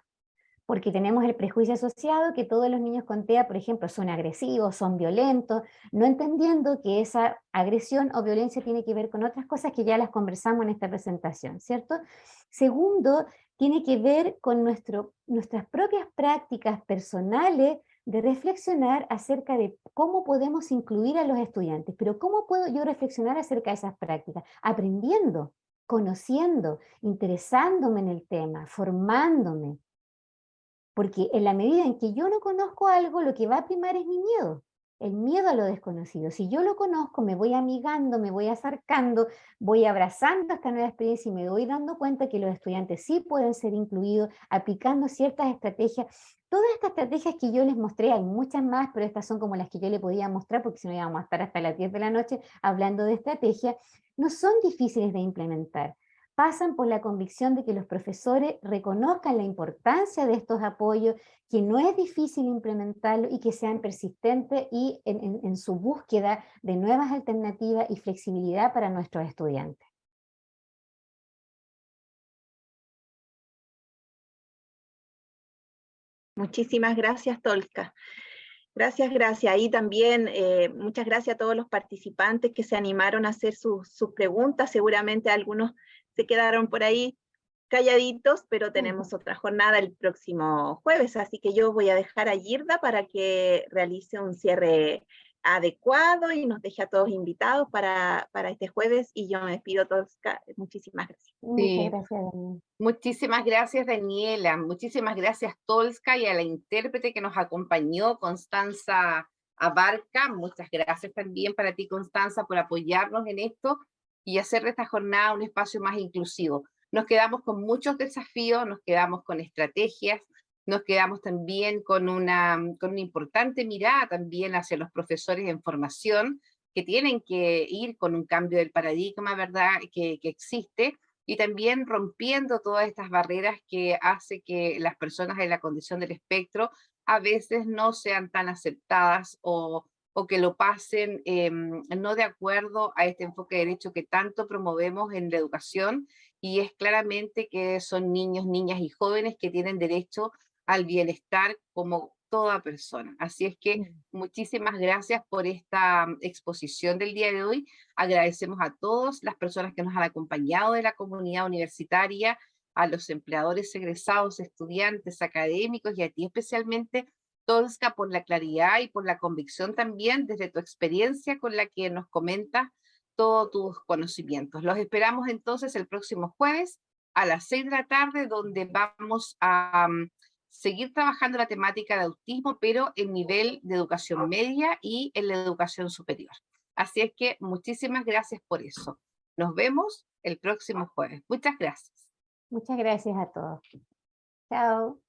porque tenemos el prejuicio asociado que todos los niños con TEA, por ejemplo, son agresivos, son violentos, no entendiendo que esa agresión o violencia tiene que ver con otras cosas que ya las conversamos en esta presentación, ¿cierto? Segundo, tiene que ver con nuestras propias prácticas personales de reflexionar acerca de cómo podemos incluir a los estudiantes. Pero ¿cómo puedo yo reflexionar acerca de esas prácticas? Aprendiendo, conociendo, interesándome en el tema, formándome. Porque en la medida en que yo no conozco algo, lo que va a primar es mi miedo, el miedo a lo desconocido. Si yo lo conozco, me voy amigando, me voy acercando, voy abrazando esta nueva experiencia y me voy dando cuenta que los estudiantes sí pueden ser incluidos, aplicando ciertas estrategias. Todas estas estrategias que yo les mostré, hay muchas más, pero estas son como las que yo le podía mostrar, porque si no íbamos a estar hasta las 10 de la noche hablando de estrategias, no son difíciles de implementar. Pasan por la convicción de que los profesores reconozcan la importancia de estos apoyos, que no es difícil implementarlo y que sean persistentes y en su búsqueda de nuevas alternativas y flexibilidad para nuestros estudiantes. Muchísimas gracias, Tolka. Gracias, gracias. Y también muchas gracias a todos los participantes que se animaron a hacer sus preguntas. Seguramente algunos se quedaron por ahí calladitos, pero tenemos otra jornada el próximo jueves, así que yo voy a dejar a Girda para que realice un cierre adecuado y nos deje a todos invitados para este jueves, y yo me despido todos. Muchísimas gracias. Muchas gracias, Daniel. Muchísimas gracias, Daniela. Muchísimas gracias, Tolska, y a la intérprete que nos acompañó, Constanza Abarca. Muchas gracias también para ti, Constanza, por apoyarnos en esto y hacer de esta jornada un espacio más inclusivo. Nos quedamos con muchos desafíos, nos quedamos con estrategias, nos quedamos también con una importante mirada también hacia los profesores en formación, que tienen que ir con un cambio del paradigma, ¿verdad?, que existe, y también rompiendo todas estas barreras que hace que las personas en la condición del espectro a veces no sean tan aceptadas o o que lo pasen no de acuerdo a este enfoque de derecho que tanto promovemos en la educación, y es claramente que son niños, niñas y jóvenes que tienen derecho al bienestar como toda persona. Así es que muchísimas gracias por esta exposición del día de hoy. Agradecemos a todas las personas que nos han acompañado de la comunidad universitaria, a los empleadores egresados, estudiantes, académicos, y a ti especialmente, Tolska, por la claridad y por la convicción también desde tu experiencia con la que nos comentas todos tus conocimientos. Los esperamos entonces el próximo jueves a las 6 de la tarde, donde vamos a seguir trabajando la temática de autismo, pero en nivel de educación media y en la educación superior. Así es que muchísimas gracias por eso. Nos vemos el próximo jueves. Muchas gracias. Muchas gracias a todos. Chao.